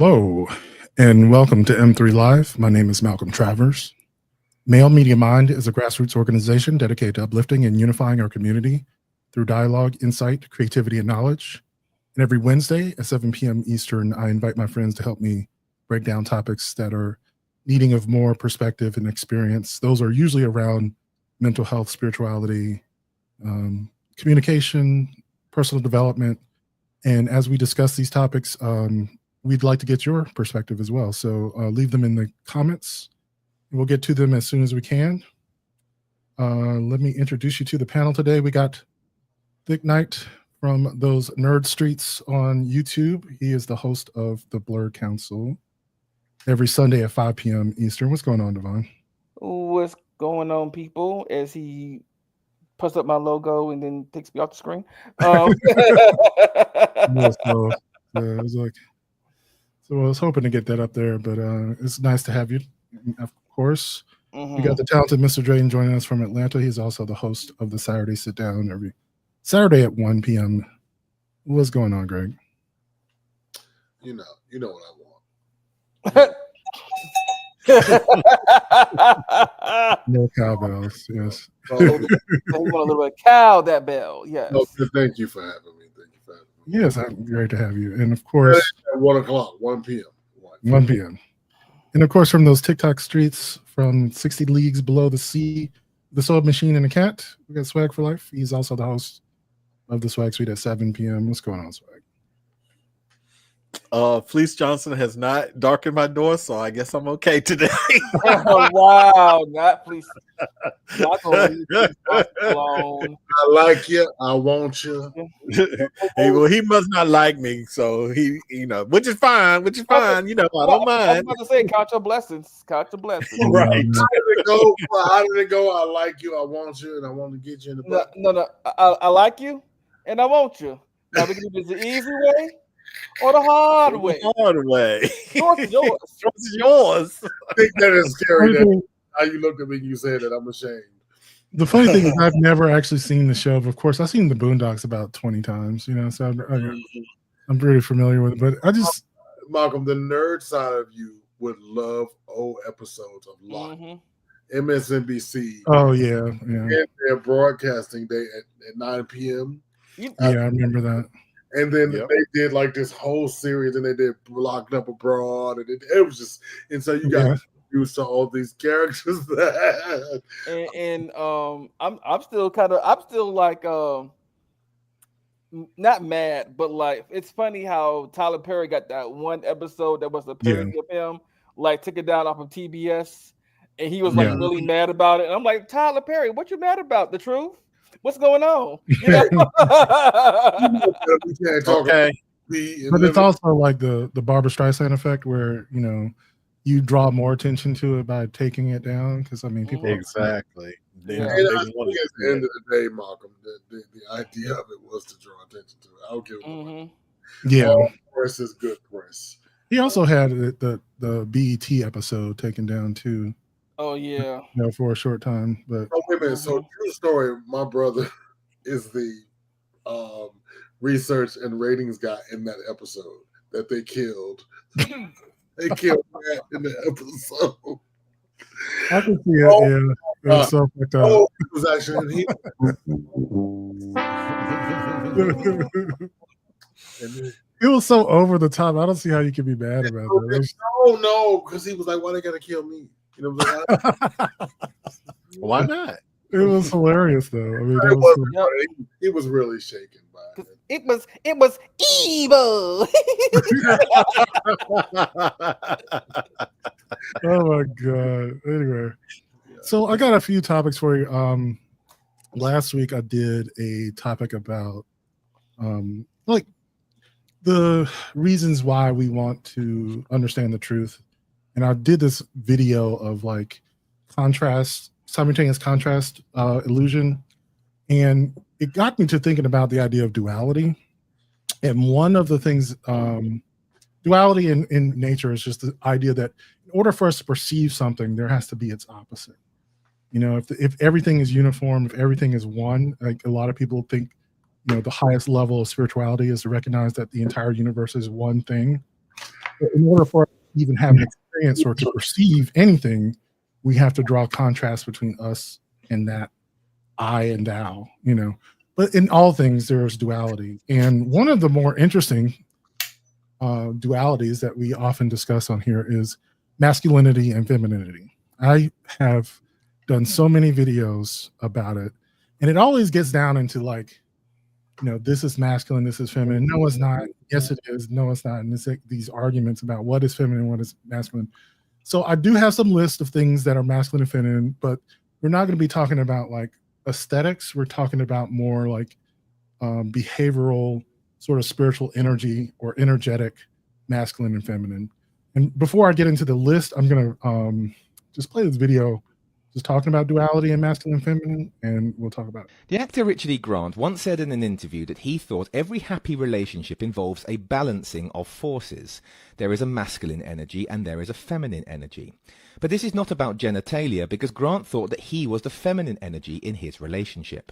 Hello, and welcome to M3 Live. My name is Malcolm Travers. Male Media Mind is a grassroots organization dedicated to uplifting and unifying our community through dialogue, insight, creativity, and knowledge. And every Wednesday at 7 p.m. Eastern, I invite my friends to help me break down topics that are needing of more perspective and experience. Those are usually around mental health, spirituality, communication, personal development. And as we discuss these topics, we'd like to get your perspective as well. So leave them in the comments. We'll get to them as soon as we can. Let me introduce you to the panel today. We got Thick Knight from those Nerd Streets on YouTube. He is the host of the Blur Council every Sunday at 5 p.m. Eastern. What's going on, Devon? What's going on, people? As he puts up my logo and then takes me off the screen. So I was hoping to get that up there, but it's nice to have you, of course. We got the talented Mr. Drayton joining us from Atlanta. He's also the host of the Saturday Sit Down every Saturday at 1 p.m. What's going on, Greg? You know what I want. No cowbells, yes. You want a little bit of cow that bell, yes. No, thank you for having me. Yes, great to have you. And of course, at 1 o'clock, 1 p.m. 1 p.m. And of course, from those TikTok streets, from 60 Leagues Below the Sea, the Soul Machine and the Cat, we got Swag for Life. He's also the host of the Swag Suite at 7 p.m. What's going on, Swag? Fleece Johnson has not darkened my door, so I guess I'm okay today. Wow, not Fleece. Not alone. I like you. I want you. Well, he must not like me, so he, which is fine. I don't mind. I was about to say, count your blessings. Count your blessings. Right. How did it go? I like you. I want you, and I want to get you in the butt. No. I like you, and I want you. Now we can do this the easy way. Or the hard way. Yours is yours. Yours is yours. I think that is scary. How you looked at me and you said that. I'm ashamed. The funny thing is I've never actually seen the show. Of course, I've seen the Boondocks about 20 times, so I'm pretty familiar with it. But I just... Malcolm, the nerd side of you would love old episodes of Lock. MSNBC. Oh, yeah. And their broadcasting day at 9 p.m. Yeah, I remember that. And then they did like this whole series, and they did Locked Up Abroad, and it was just, and so you got used to all these characters. I'm still like not mad, but like it's funny how Tyler Perry got that one episode that was a parody of him, like took it down off of TBS, and he was like really mad about it. And I'm like, Tyler Perry, what you mad about? The truth? What's going on? Okay. But it's also like the Barbra Streisand effect where, you draw more attention to it by taking it down. Because, people... Exactly. And I think at the end of the day, Malcolm, the idea of it was to draw attention to it. I'll give it Yeah. All press is good press. He also had the BET episode taken down, too. Oh yeah, for a short time. But wait a minute. So true story. My brother is the research and ratings guy in that episode that they killed. They killed Matt in the episode. I can see it. It was so fucked up. Oh, it was actually it was so over the top. I don't see how you can be mad about it. No, because he was like, "Why they gotta kill me?" Why not? It was hilarious, though. I mean, he was really shaken by it. It was evil. Oh my god. Anyway, so I got a few topics for you. Last week I did a topic about like the reasons why we want to understand the truth. And I did this video of like simultaneous contrast illusion. And it got me to thinking about the idea of duality. And one of the things, duality in nature is just the idea that in order for us to perceive something, there has to be its opposite. If everything is uniform, if everything is one, like a lot of people think, the highest level of spirituality is to recognize that the entire universe is one thing. But in order for us to even have an experience or to perceive anything, we have to draw contrast between us and that I and thou, But in all things, there's duality. And one of the more interesting dualities that we often discuss on here is masculinity and femininity. I have done so many videos about it, and it always gets down into like, this is masculine, this is feminine. No, it's not. Yes, it is. No, it's not. And it's like these arguments about what is feminine, what is masculine. So I do have some list of things that are masculine and feminine, but we're not going to be talking about like aesthetics. We're talking about more like behavioral, sort of spiritual energy or energetic masculine and feminine. And before I get into the list, I'm going to just play this video just talking about duality and masculine and feminine, and we'll talk about it. The actor Richard E. Grant once said in an interview that he thought every happy relationship involves a balancing of forces. There is a masculine energy and there is a feminine energy. But this is not about genitalia, because Grant thought that he was the feminine energy in his relationship.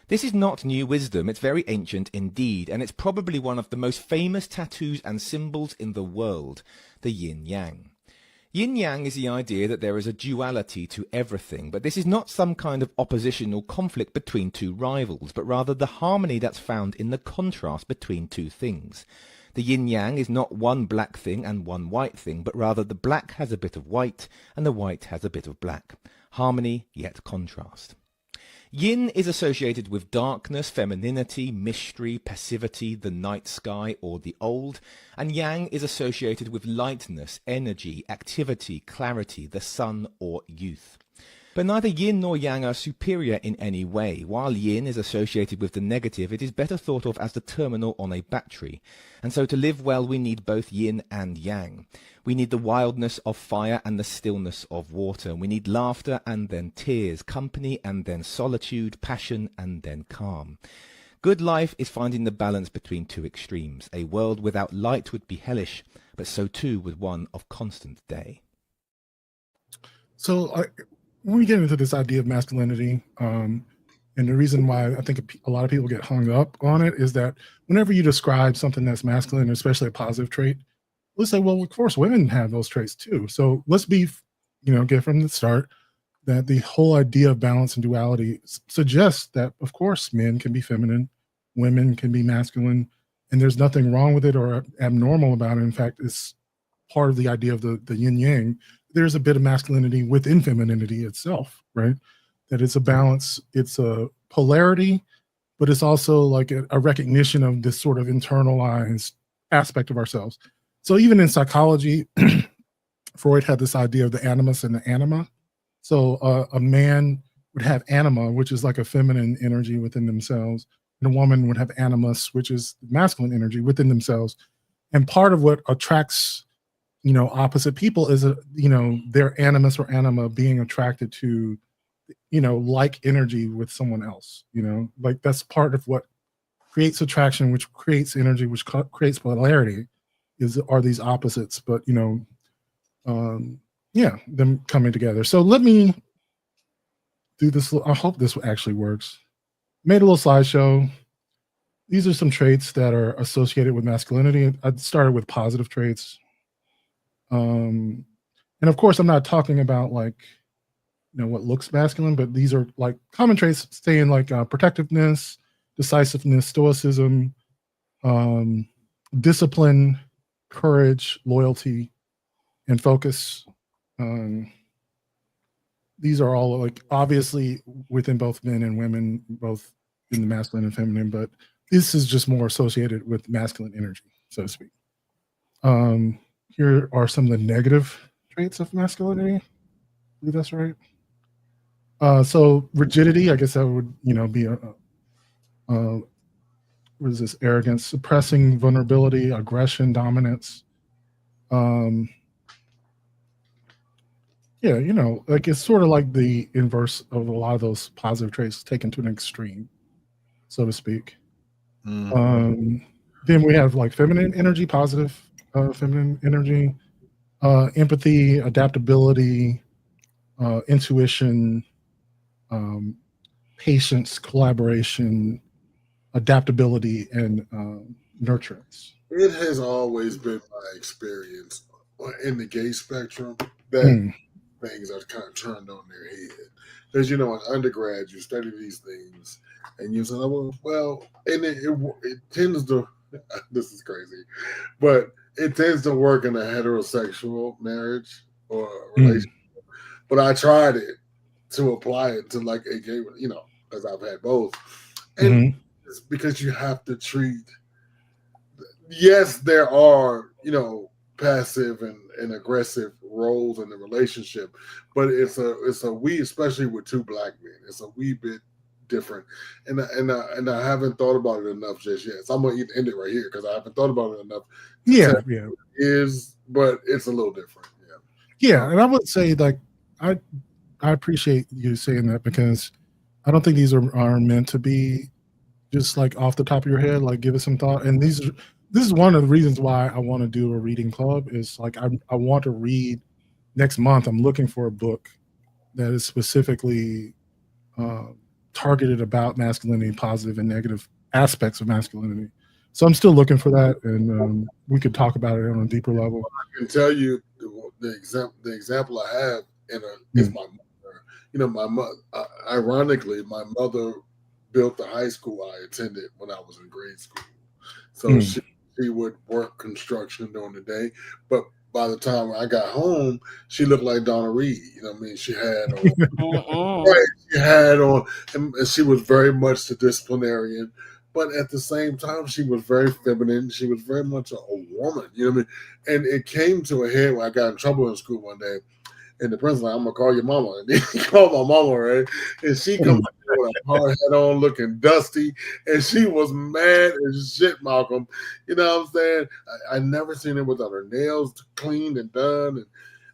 This is not new wisdom, it's very ancient indeed, and it's probably one of the most famous tattoos and symbols in the world, the yin-yang. Yin-yang is the idea that there is a duality to everything, but this is not some kind of opposition or conflict between two rivals, but rather the harmony that's found in the contrast between two things. The yin-yang is not one black thing and one white thing, but rather the black has a bit of white and the white has a bit of black. Harmony, yet contrast. Yin is associated with darkness, femininity, mystery, passivity, the night sky, or the old, and yang is associated with lightness, energy, activity, clarity, the sun, or youth. But neither yin nor yang are superior in any way. While yin is associated with the negative, it is better thought of as the terminal on a battery. And so to live well, we need both yin and yang. We need the wildness of fire and the stillness of water. We need laughter and then tears, company and then solitude, passion and then calm. Good life is finding the balance between two extremes. A world without light would be hellish, but so too would one of constant day. So when we get into this idea of masculinity, and the reason why I think a lot of people get hung up on it is that whenever you describe something that's masculine, especially a positive trait, let's say, well, of course, women have those traits too. So let's be, get from the start that the whole idea of balance and duality suggests that, of course, men can be feminine, women can be masculine, and there's nothing wrong with it or abnormal about it. In fact, it's part of the idea of the yin-yang. There's a bit of masculinity within femininity itself, right? That it's a balance, it's a polarity, but it's also like a recognition of this sort of internalized aspect of ourselves. So even in psychology, Freud had this idea of the animus and the anima. So a man would have anima, which is like a feminine energy within themselves, and a woman would have animus, which is masculine energy within themselves. And part of what attracts opposite people is their animus or anima being attracted to like energy with someone else. Like that's part of what creates attraction, which creates energy, which creates polarity, are these opposites. But them coming together. So let me do this. I hope this actually works. Made a little slideshow. These are some traits that are associated with masculinity. I started with positive traits. And of course, I'm not talking about like, what looks masculine, but these are like common traits saying like protectiveness, decisiveness, stoicism, discipline, courage, loyalty, and focus. These are all like obviously within both men and women, both in the masculine and feminine, but this is just more associated with masculine energy, so to speak. Here are some of the negative traits of masculinity. I believe that's right. So rigidity, I guess that would, be what is this? Arrogance, suppressing vulnerability, aggression, dominance. Like it's sort of like the inverse of a lot of those positive traits taken to an extreme, so to speak. Then we have like feminine energy, positive feminine energy, empathy, adaptability, intuition, patience, collaboration, adaptability, and nurturance, It has always been my experience in the gay spectrum that things are kind of turned on their head. Because, in undergrad, you study these things and you say, well, and it tends to, this is crazy, but it tends to work in a heterosexual marriage or relationship. But I tried it to apply it to like a gay, because I've had both. And it's because you have to treat, yes, there are, passive and aggressive roles in the relationship, but it's a wee, especially with two black men, it's a wee bit different. And I haven't thought about it enough just yet. So I'm gonna end it right here because I haven't thought about it enough. But it's a little different. Yeah, and I would say like I appreciate you saying that because I don't think these are meant to be just like off the top of your head, like give it some thought. And this is one of the reasons why I want to do a reading club is like I want to read next month. I'm looking for a book that is specifically targeted about masculinity, positive and negative aspects of masculinity. So I'm still looking for that, and we could talk about it on a deeper level. I can tell you the example I have is my mother. My mother. Ironically, my mother built the high school I attended when I was in grade school. So she would work construction during the day, but by the time I got home, she looked like Donna Reed. You know what I mean? She had on, right, she had on, and she was very much the disciplinarian, but at the same time, she was very feminine. She was very much a woman. You know what I mean? And it came to a head when I got in trouble in school one day. And the principal, I'm gonna call your mama. And he called my mama, right? And she comes with a hard hat on, looking dusty, and she was mad as shit, Malcolm. You know what I'm saying? I never seen her without her nails cleaned and done,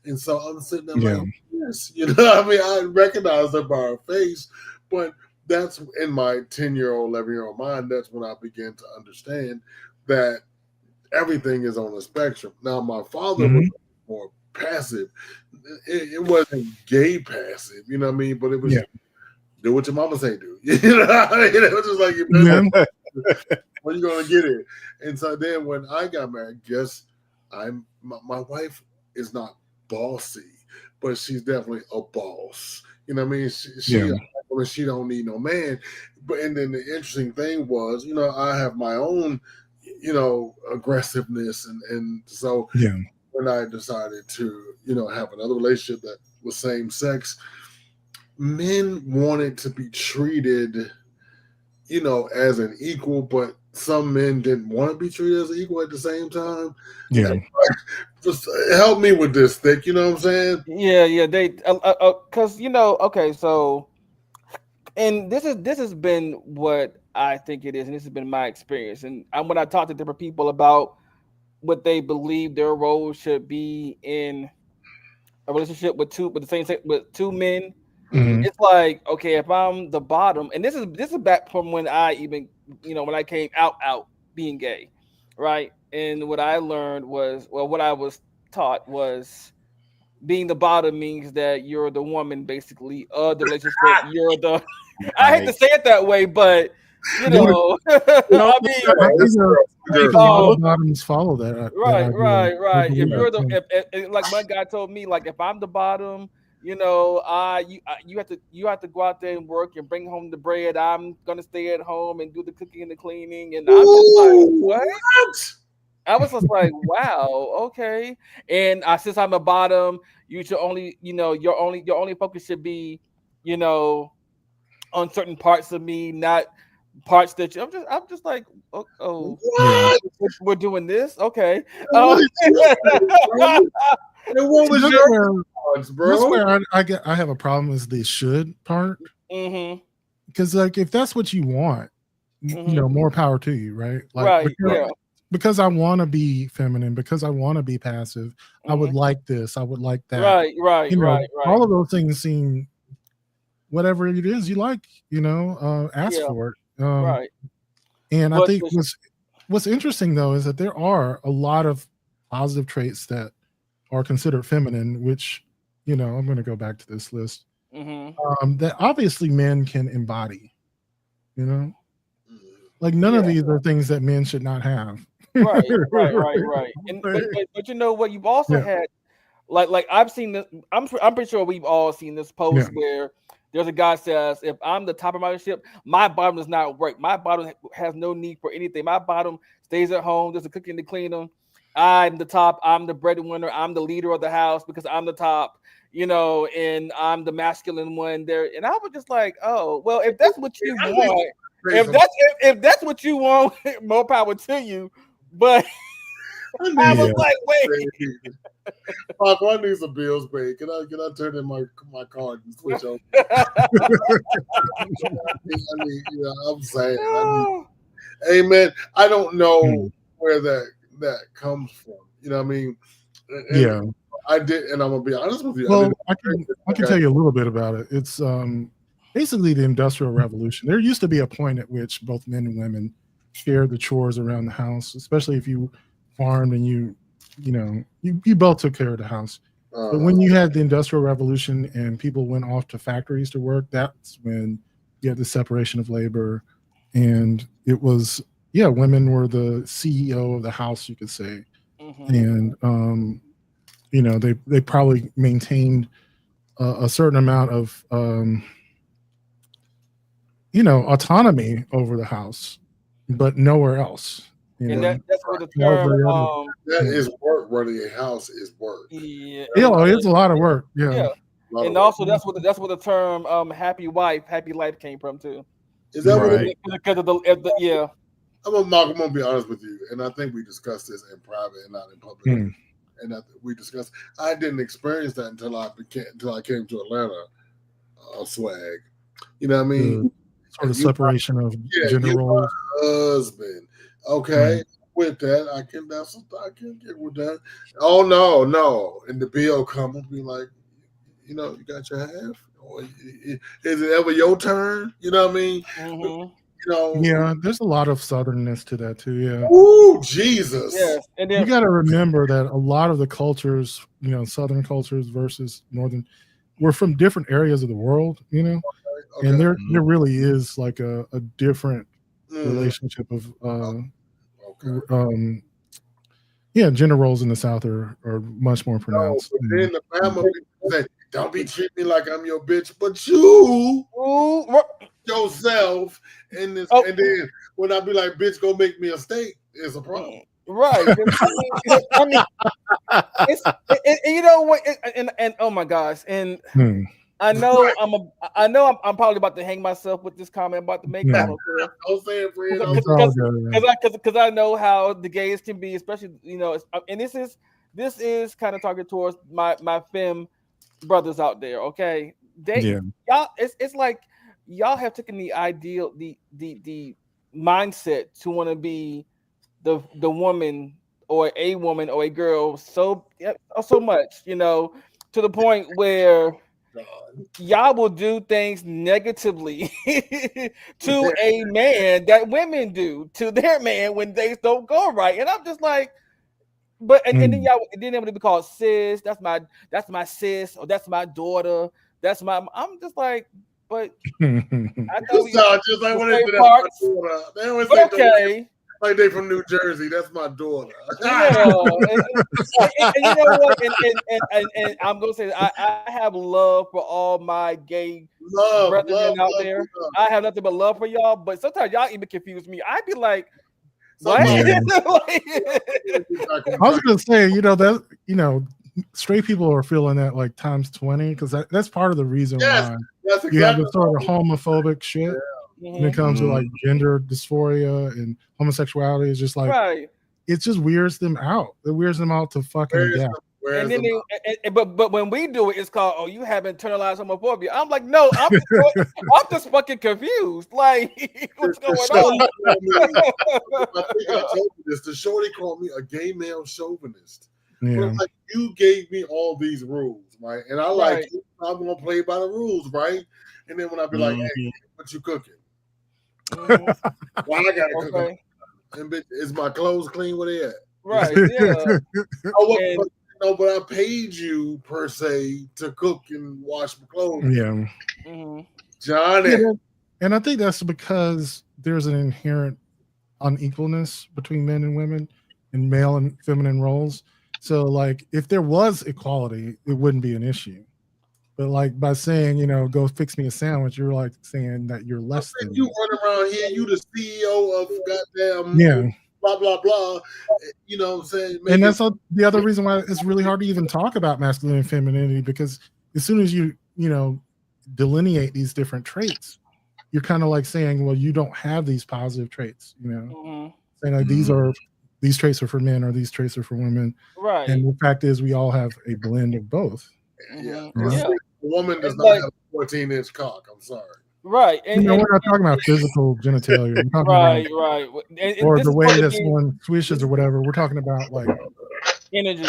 and so I'm sitting there like, yes, what I mean? I recognized her by her face, but that's in my 10-year-old, 11-year-old mind. That's when I began to understand that everything is on a spectrum. Now, my father was more passive. It wasn't gay passive, you know what I mean? But it was do what your mama say do. You know what I mean? It was just like, when you gonna get it? And so then when I got married, my wife is not bossy, but she's definitely a boss. You know what I mean? She don't need no man. But and then the interesting thing was, I have my own, aggressiveness, and so when I decided to, have another relationship that was same sex, men wanted to be treated, as an equal, but some men didn't want to be treated as an equal at the same time. Yeah. Just help me with this, Thick. You know what I'm saying? Yeah. They, because okay, so, and this has been what I think it is, and this has been my experience. And when I talk to different people about what they believe their role should be in a relationship with two men, it's like, okay, if I'm the bottom, and this is back from when I even, when I came out being gay, right? And what I learned was, well, what I was taught was being the bottom means that you're the woman basically of the relationship. You're the I hate to say it that way, but I mean, a lot of bottoms follow that. Right. If you're if like my guy told me, like if I'm the bottom, you have to go out there and work and bring home the bread. I'm gonna stay at home and do the cooking and the cleaning, and I'm just like, what? I was just like, wow, okay. And since I'm a bottom, you should only, your only focus should be, on certain parts of me, not parts that I'm just like, oh we're doing this, okay. What was your thoughts, bro? That's where I have a problem is the should part. Because like if that's what you want, more power to you, right? Like, because I want to be feminine, because I want to be passive, I would like this, I would like that. Right. All of those things seem, whatever it is you like, ask for it. Right. And I think what's interesting though is that there are a lot of positive traits that are considered feminine, which, I'm going to go back to this list, that obviously men can embody, like none of these are things that men should not have. Right. And but you know what? You've also had like I've seen this. I'm pretty sure we've all seen this post where there's a guy says, if I'm the top of my ship, my bottom does not work. My bottom has no need for anything. My bottom stays at home, does the cooking, the cleaning. I'm the top. I'm the breadwinner. I'm the leader of the house because I'm the top. And I'm the masculine one there. And I was just like, oh, well, if that's what you want, if that's what you want, more power to you. But I was like, wait. Marco, I need some bills paid. Can I turn in my card and switch over? I'm saying. Hey man, I don't know where that comes from. You know what I mean? And I did, and I'm gonna be honest with you. Well, I can tell you a little bit about it. It's basically the Industrial Revolution. There used to be a point at which both men and women shared the chores around the house, especially if you farmed and you both took care of the house. But when you had the Industrial Revolution and people went off to factories to work, that's when you had the separation of labor, and it was women were the CEO of the house, you could say, and they probably maintained a certain amount of autonomy over the house, but nowhere else. And that's where the term that is work. Running a house is work. Yeah, it's a lot of work. Yeah. And also that's what the term happy wife, happy life came from too. Is that right? Because of the I'm gonna be honest with you, and I think we discussed this in private and not in public. And we discussed. I didn't experience that until I came to Atlanta. Swag, you know what I mean? Sort of separation of gender roles. Husband, okay, with that I can get with that. Oh no, and the bill come and be like, you got your half, or is it ever your turn? You know what I mean? Mm-hmm. There's a lot of southernness to that too. Yeah. Ooh, Jesus. Yes, and then you got to remember that a lot of the cultures, southern cultures versus northern, we're from different areas of the world. Okay. And there really is like a different relationship of gender roles in the South are much more pronounced. But then the family say, don't be treating me like I'm your bitch, but you yourself in this. And then when I be like, bitch, go make me a steak, it's a problem. Right. I mean, you know what? And oh my gosh, and I know I'm probably about to hang myself with this comment about the makeup. Don't say it, friend. Because I know how the gays can be, especially and this is kind of targeted towards my femme brothers out there. Okay, y'all, it's like y'all have taken the ideal the mindset to want to be the woman or a girl so much, to the point where y'all will do things negatively to a man that women do to their man when things don't go right. And I'm just like, and then y'all then able to be called sis. That's my sis, or that's my daughter. I'm just like, but I thought we just like when they always say okay. Like they from New Jersey. That's my daughter. Yeah, and you know what? And I'm gonna say I have love for all my gay brethren out there. I have nothing but love for y'all. But sometimes y'all even confuse me. I'd be like, what? I was gonna say, that straight people are feeling that like times 20 because that's part of the reason why you have this sort of homophobic shit. When it comes to like gender dysphoria and homosexuality, it's just like it just weirds them out. It weirds them out to fucking death. And then but when we do it, it's called you have internalized homophobia. I'm like, no, I'm just fucking confused. Like, what's going on? I think I told you this. The shorty called me a gay male chauvinist. Yeah. But like, you gave me all these rules, right? And I like it. I'm gonna play by the rules, right? And then when I be like, hey, what you cooking? Well, I gotta cook them. And bitch, is my clothes clean? Where they at? Right, yeah. But I paid you per se to cook and wash my clothes. Yeah. Johnny. And I think that's because there's an inherent unequalness between men and women in male and feminine roles. So like if there was equality, it wouldn't be an issue. But like by saying, go fix me a sandwich, you're like saying that you're less than you me. run around here, you the CEO of goddamn Yeah. blah blah blah. You know what I'm saying? And that's the other reason why it's really hard to even talk about masculinity and femininity, because as soon as you delineate these different traits, you're kind of like saying, well, you don't have these positive traits, saying like these traits are for men or these traits are for women. Right. And the fact is we all have a blend of both. Yeah. Yeah. A woman does not have a 14-inch cock. I'm sorry. Right. And we're not talking about physical genitalia. We're talking right. or the way that someone swishes or whatever. We're talking about like energy.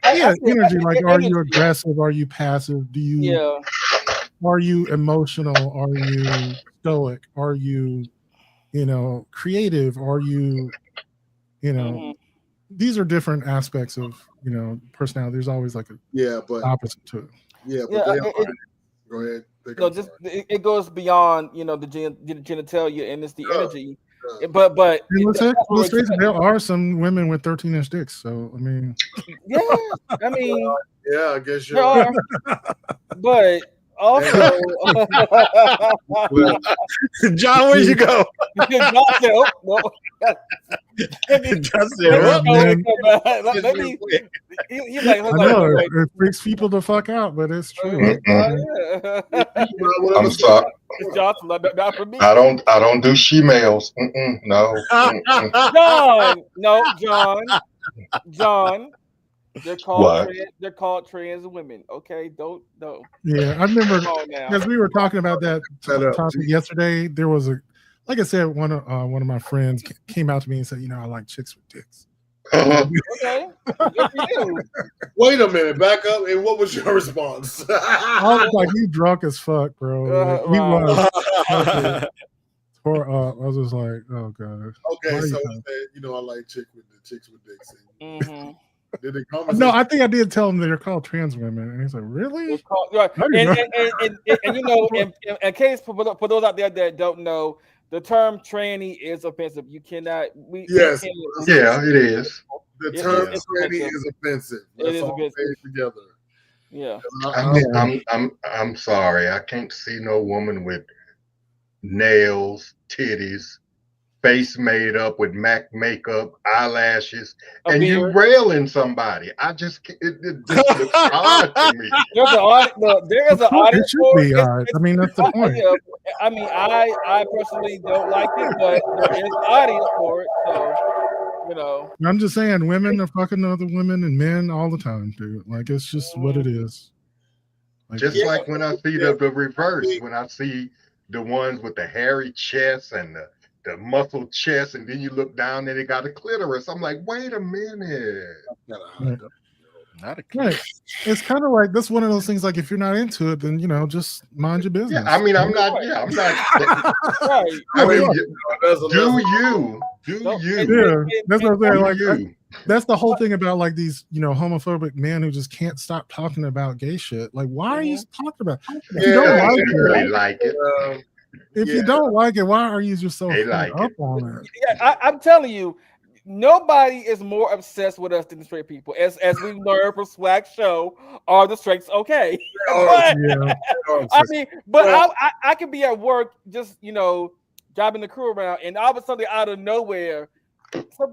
Energy. Like, are you aggressive? Are you passive? Are you emotional? Are you stoic? Are you, creative? Are you, these are different aspects of, personality. There's always like a opposite to it. Yeah, but go ahead. No, just it goes beyond, the genitalia, and it's the energy. But let's face it, there are some women with 13-inch dicks. So I mean, yeah, I guess there are. But also, John, where'd you go? John said, "Oh, no." John said, maybe he's like, I know it freaks people the fuck out, but it's true. I'm sorry. Johnson, not for me. I don't do she-males. No. John. They're called trans women. Okay, don't. Yeah, I remember because we were talking about that topic yesterday. There was like I said, one of my friends came out to me and said, I like chicks with dicks. Okay. Wait a minute, back up. And what was your response? I was like, "You drunk as fuck, bro." He was. I was just like, "Oh god." Okay, so I like chicks with dicks. Mm-hmm. Did it come? No, I think I did tell him they're called trans women, and he's like, "Really?" And in case for those out there that don't know, the term tranny is offensive. You cannot. It is. The term tranny is offensive. Let's all say it together. Yeah. I'm sorry. I can't see no woman with nails, titties, face made up with MAC makeup, eyelashes, and you railing somebody. I just it just looks odd to me. There is an audience for it. I mean, that's the point. I mean, I personally don't like it, but there is an audience for it. So, I'm just saying, women are fucking other women and men all the time, dude. Like, it's just what it is. Like, just like when I see the reverse, when I see the ones with the hairy chest and the muscle chest, and then you look down and they got a clitoris. I'm like, wait a minute. Not a clitoris. It's kind of like that's one of those things. Like if you're not into it, then just mind your business. Yeah, I mean, I'm not. Yeah, I'm not. I mean, do you? Yeah, that's what I'm saying. Like that's the whole thing about like these, homophobic men who just can't stop talking about gay shit. Like, why are you talking about? If you don't like it, if you don't like it, why are you just so up on it? Yeah, I'm telling you, nobody is more obsessed with us than the straight people. As we learned from Swag Show, are the straights okay? I mean, but I could be at work just driving the crew around, and all of a sudden out of nowhere,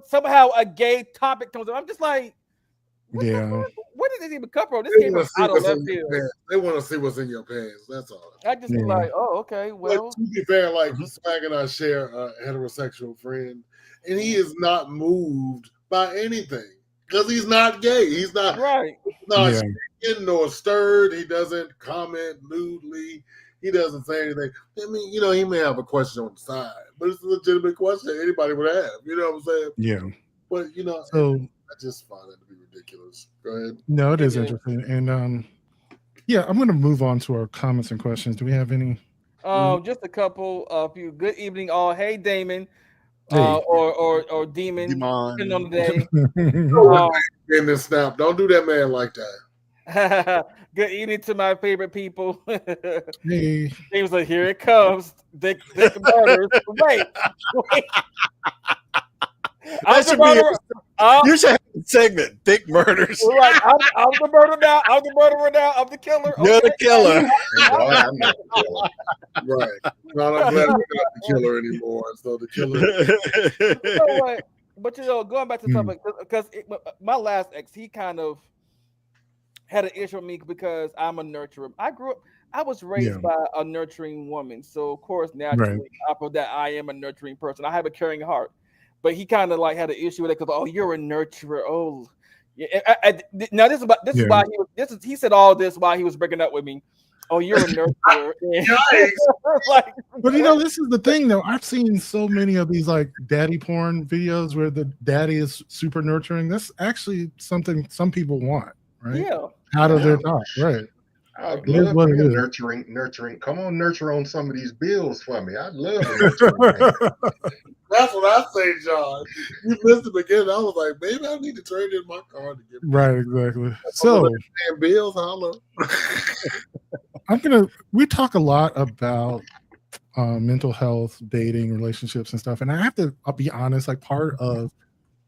somehow a gay topic comes up. I'm just like, where did this even come from? This came out of left field. They want to see what's in your pants. That's all. I just be like, oh, okay, well. Like, to be fair, like Swag and I share a heterosexual friend, and he is not moved by anything because he's not gay. He's not shaken nor stirred. He doesn't comment lewdly. He doesn't say anything. I mean, he may have a question on the side, but it's a legitimate question anybody would have. You know what I'm saying? Yeah. But so I just find it to be ridiculous. Go ahead. No, it is interesting, and I'm going to move on to our comments and questions. Do we have any? Just a couple. A few. Good evening, all. Hey, Damon. Or Demon, depending on the day. In this snap, don't do that man like that. Good evening to my favorite people. Hey. He was like, here it comes. Dick murders. Wait. I'm the murderer. You should have a segment, Dick Murders. Like, I'm the murderer now. I'm the murderer now. I'm the killer. You're the killer. I'm not the killer. Right. No, I'm glad we're not the killer anymore. So the killer. You know what? But going back to the topic, because my last ex, he kind of had an issue with me because I'm a nurturer. I was raised by a nurturing woman, so of course, naturally, off of that, I am a nurturing person. I have a caring heart, but he kind of like had an issue with it because, oh, you're a nurturer. Oh, yeah. Now this is why he said all this while he was breaking up with me. Oh, you're a nurturer. Like, but this is the thing though. I've seen so many of these like daddy porn videos where the daddy is super nurturing. That's actually something some people want, right? Yeah. Out of their top, right? I'd love to be nurturing. Come on, nurture on some of these bills for me. I'd love to nurture. That's what I say, John. You missed the beginning. I was like, maybe I need to trade in my car to get right. Exactly. So bills, holla. We talk a lot about mental health, dating, relationships, and stuff. And I'll be honest, like part of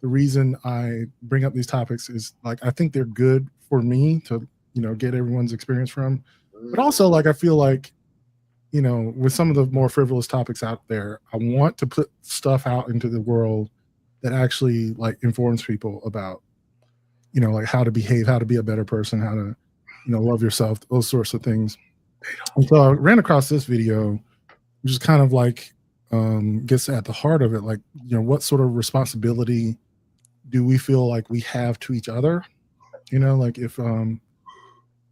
the reason I bring up these topics is like I think they're good for me to get everyone's experience from, but also like I feel like with some of the more frivolous topics out there, I want to put stuff out into the world that actually like informs people about like how to behave, how to be a better person, how to love yourself, those sorts of things. And so I ran across this video, which is kind of like gets at the heart of it, like what sort of responsibility do we feel like we have to each other, like if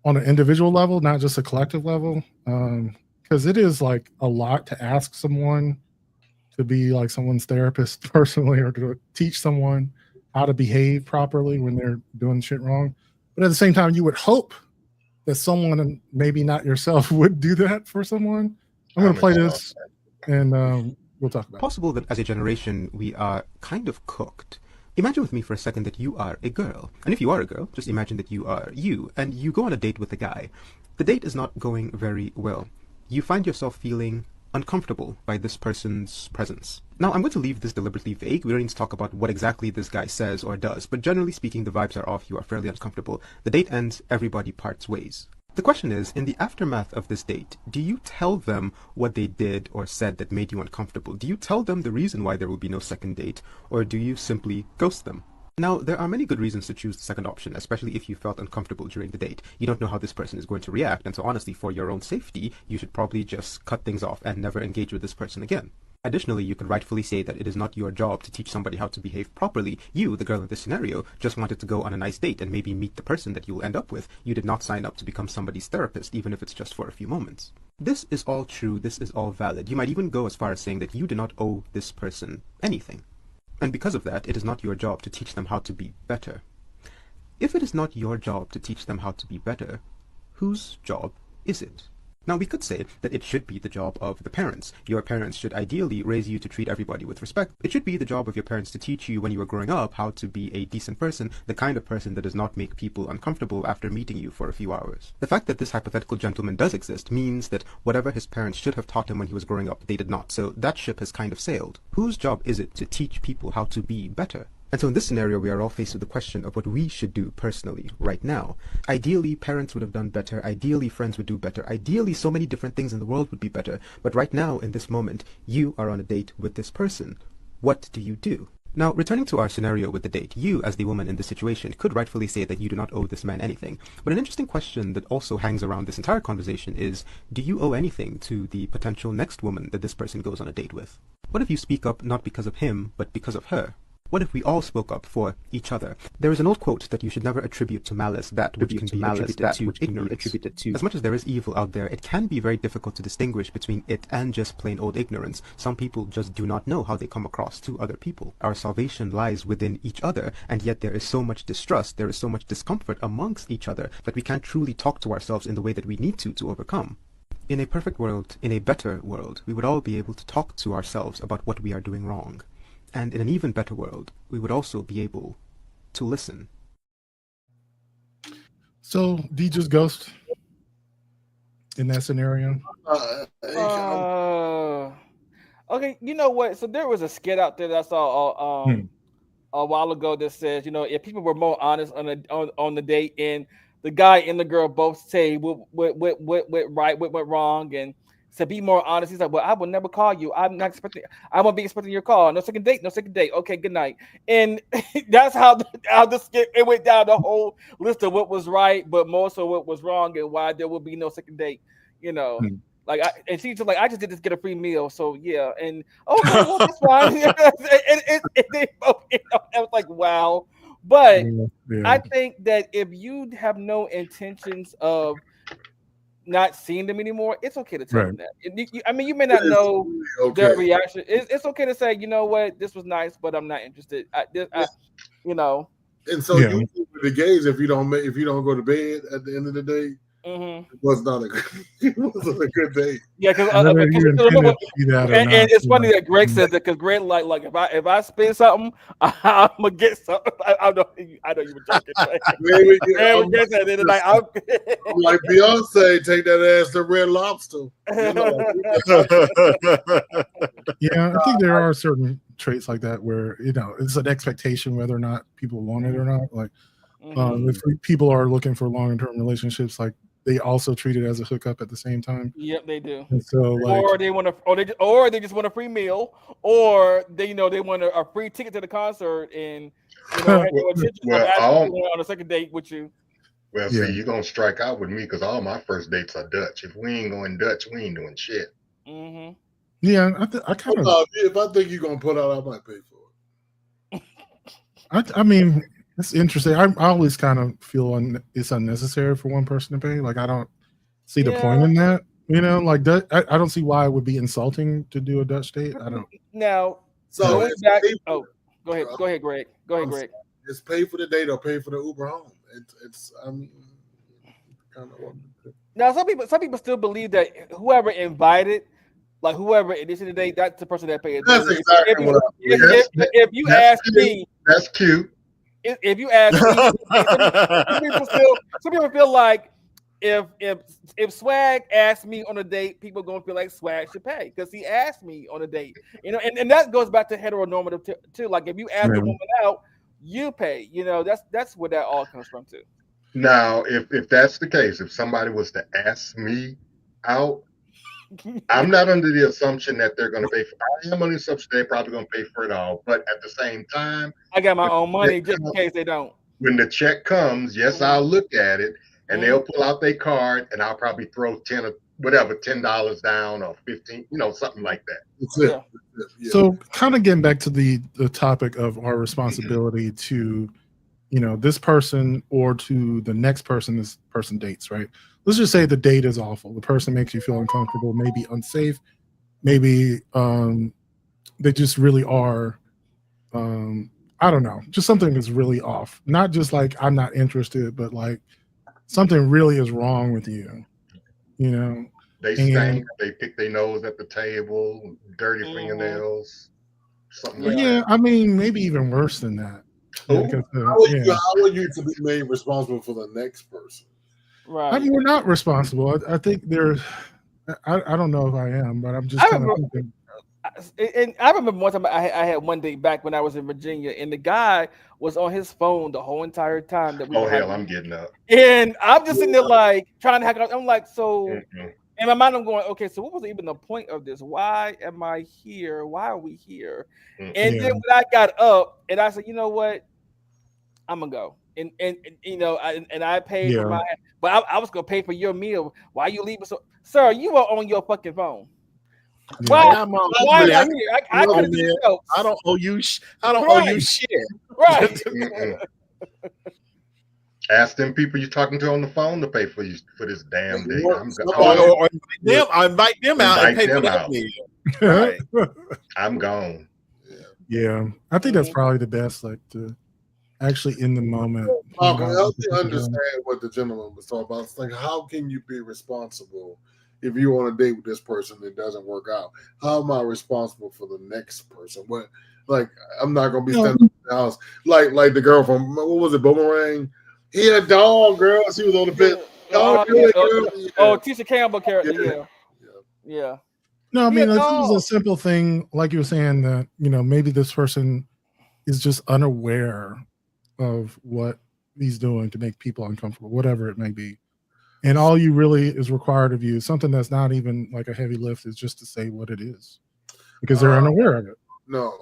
on an individual level, not just a collective level, because it is like a lot to ask someone to be like someone's therapist personally, or to teach someone how to behave properly when they're doing shit wrong. But at the same time, you would hope that someone, maybe not yourself, would do that for someone. I'm going to play this and we'll talk about it. Possible that as a generation, we are kind of cooked. Imagine with me for a second that you are a girl. And if you are a girl, just imagine that you are you, and you go on a date with a guy. The date is not going very well. You find yourself feeling uncomfortable by this person's presence. Now, I'm going to leave this deliberately vague. We don't need to talk about what exactly this guy says or does, but generally speaking, the vibes are off. You are fairly uncomfortable. The date ends, everybody parts ways. The question is, in the aftermath of this date, do you tell them what they did or said that made you uncomfortable? Do you tell them the reason why there will be no second date, or do you simply ghost them? Now, there are many good reasons to choose the second option, especially if you felt uncomfortable during the date. You don't know how this person is going to react, and so honestly, for your own safety, you should probably just cut things off and never engage with this person again. Additionally, you could rightfully say that it is not your job to teach somebody how to behave properly. You, the girl in this scenario, just wanted to go on a nice date and maybe meet the person that you will end up with. You did not sign up to become somebody's therapist, even if it's just for a few moments. This is all true, this is all valid. You might even go as far as saying that you do not owe this person anything. And because of that, it is not your job to teach them how to be better. If it is not your job to teach them how to be better, whose job is it? Now, we could say that it should be the job of the parents. Your parents should ideally raise you to treat everybody with respect. It should be the job of your parents to teach you when you were growing up how to be a decent person, the kind of person that does not make people uncomfortable after meeting you for a few hours. The fact that this hypothetical gentleman does exist means that whatever his parents should have taught him when he was growing up, they did not. So that ship has kind of sailed. Whose job is it to teach people how to be better? And so in this scenario, we are all faced with the question of what we should do personally right now. Ideally, parents would have done better. Ideally, friends would do better. Ideally, so many different things in the world would be better. But right now, in this moment, you are on a date with this person. What do you do? Now, returning to our scenario with the date, you, as the woman in this situation, could rightfully say that you do not owe this man anything. But an interesting question that also hangs around this entire conversation is, do you owe anything to the potential next woman that this person goes on a date with? What if you speak up not because of him, but because of her? What if we all spoke up for each other? There is an old quote that you should never attribute to malice that which can be attributed to ignorance. As much as there is evil out there, it can be very difficult to distinguish between it and just plain old ignorance. Some people just do not know how they come across to other people. Our salvation lies within each other, and yet there is so much distrust, there is so much discomfort amongst each other that we can't truly talk to ourselves in the way that we need to overcome. In a perfect world, in a better world, we would all be able to talk to ourselves about what we are doing wrong. And in an even better world, we would also be able to listen. So do you just ghost in that scenario? Okay, you know what? So there was a skit out there that I saw a while ago that says, if people were more honest on the date, and the guy and the girl both say what right, what went wrong, and to be more honest, he's like, well, I will never call you. I won't be expecting your call. No second date. Okay, good night. And that's how the skit, it went down the whole list of what was right, but more so what was wrong, and why there will be no second date. Like, and she's just like, I just did this to get a free meal, so yeah, and okay, well, that's fine. I was like, wow, but I think that if you have no intentions of not seeing them anymore, it's okay to tell them that. I mean, you may not know their reaction. It's okay to say, you know what, this was nice, but I'm not interested. And so you the gays, if you don't go to bed at the end of the day. It was not a good day. Yeah, because and it's funny that Greg said that, because Greg like if I spend something, I'm gonna get something. I know you were joking. I'm like Beyonce, take that ass to Red Lobster. Yeah, I think there are certain traits like that where it's an expectation whether or not people want it or not. Like if people are looking for long-term relationships, like they also treat it as a hookup at the same time. Yep, they do. And so, or they want or they just want a free meal, or they want a free ticket to the concert, and on a second date with you. Well, see, you're gonna strike out with me because all my first dates are Dutch. If we ain't going Dutch, we ain't doing shit. Yeah, I kind of. If I think you're gonna put out, I might pay for it. I mean. That's interesting. I always kind of feel it's unnecessary for one person to pay. Like, I don't see the point in that. Like I don't see why it would be insulting to do a Dutch date. I don't. Now, so go ahead, Greg. It's pay for the date or pay for the Uber home. It's kind of. Now, some people still believe that whoever invited, like whoever initiated the date, that's the person that paid. That's exactly what. If you ask me, that's cute. If you ask me, some people feel like if Swag asked me on a date, people gonna feel like Swag should pay because he asked me on a date. And that goes back to heteronormative too. Like, if you ask a woman out, you pay. That's where that all comes from too. Now, if that's the case, if somebody was to ask me out, I'm not under the assumption that they're going to pay for it. I am under the assumption they're probably going to pay for it all. But at the same time, I got my own money just in case they don't. When the check comes, yes, I'll look at it, and they'll pull out their card, and I'll probably throw $10 down or 15, something like that. Yeah. So kind of getting back to the topic of our responsibility to, this person or to the next person this person dates, right? Let's just say the date is awful. The person makes you feel uncomfortable, maybe unsafe, maybe they just really are, I don't know, just something is really off. Not just like I'm not interested, but like something really is wrong with you, They stink, they pick their nose at the table, dirty fingernails, something like that. I mean, maybe even worse than that. How are you to be made responsible for the next person? Right. I mean, we're not responsible. I think there's. I don't know if I am, but I'm just kind of thinking. And I remember one time I had one day back when I was in Virginia, and the guy was on his phone the whole entire time that we. Oh hell, I'm getting up. And I'm just sitting there like trying to hack out. I'm like, so. In my mind, I'm going, okay, so what was even the point of this? Why am I here? Why are we here? And then when I got up and I said, you know what, I'm gonna go. And I paid for my, but I was gonna pay for your meal. Why you leaving? So, sir, you were on your fucking phone. Why am I here? I don't owe you. I don't owe you shit. Right. Ask them people you're talking to on the phone to pay for this damn day. I invite them out and pay for that meal. Right. I'm gone. Yeah, I think that's probably the best. Like to actually in the moment. I understand what the gentleman was talking about. It's like, how can you be responsible if you're on a date with this person and it doesn't work out? How am I responsible for the next person? Like, I'm not gonna be standing in the house like the girl from what was it, Boomerang? He a dog, girl. She was on the bed. Don't do it, girl. Oh, Tisha Campbell character. Yeah. No, I He a mean, I think it's a dog. simple thing, like you were saying, that maybe this person is just unaware of what he's doing to make people uncomfortable, whatever it may be. And all you really is required of you is something that's not even like a heavy lift, is just to say what it is, because they're unaware of it. No,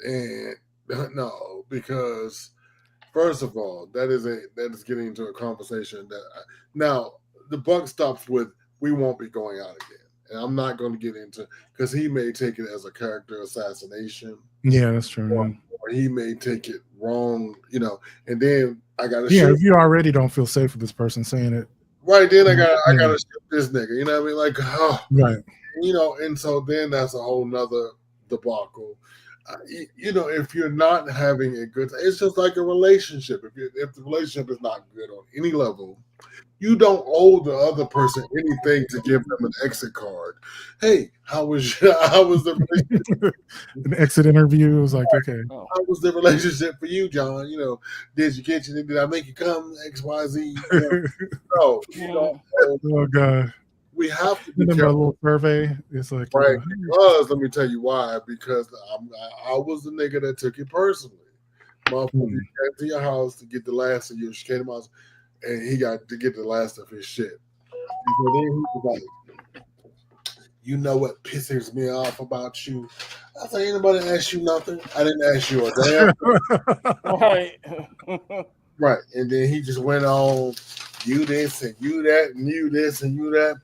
and no, because first of all, that is getting into a conversation that now the buck stops with we won't be going out again. And I'm not going to get into, because he may take it as a character assassination. Yeah, that's true. Or he may take it wrong, and then I got to shoot. If you already don't feel safe with this person saying it. Right, then I got to shoot this nigga. You know what I mean? Like, right. And so then that's a whole nother debacle. If you're not having a good, it's just like a relationship. If the relationship is not good on any level, you don't owe the other person anything to give them an exit card. Hey, how was the relationship? An exit interview was like, okay. How was the relationship for you, John? Did you get you? Did I make you come? X, Y, Z. No, oh God. We have to be careful. A little survey. It's like, right? Because let me tell you why. Because I was the nigga that took it personally. Motherfucker came to your house to get the last of your. She came to my house, and he got to get the last of his shit. And so then he was like, "You know what pisses me off about you?" I said, "Ain't nobody asked you nothing. I didn't ask you a damn thing." Right. Right. And then he just went on, you this and you that, and you this and you that.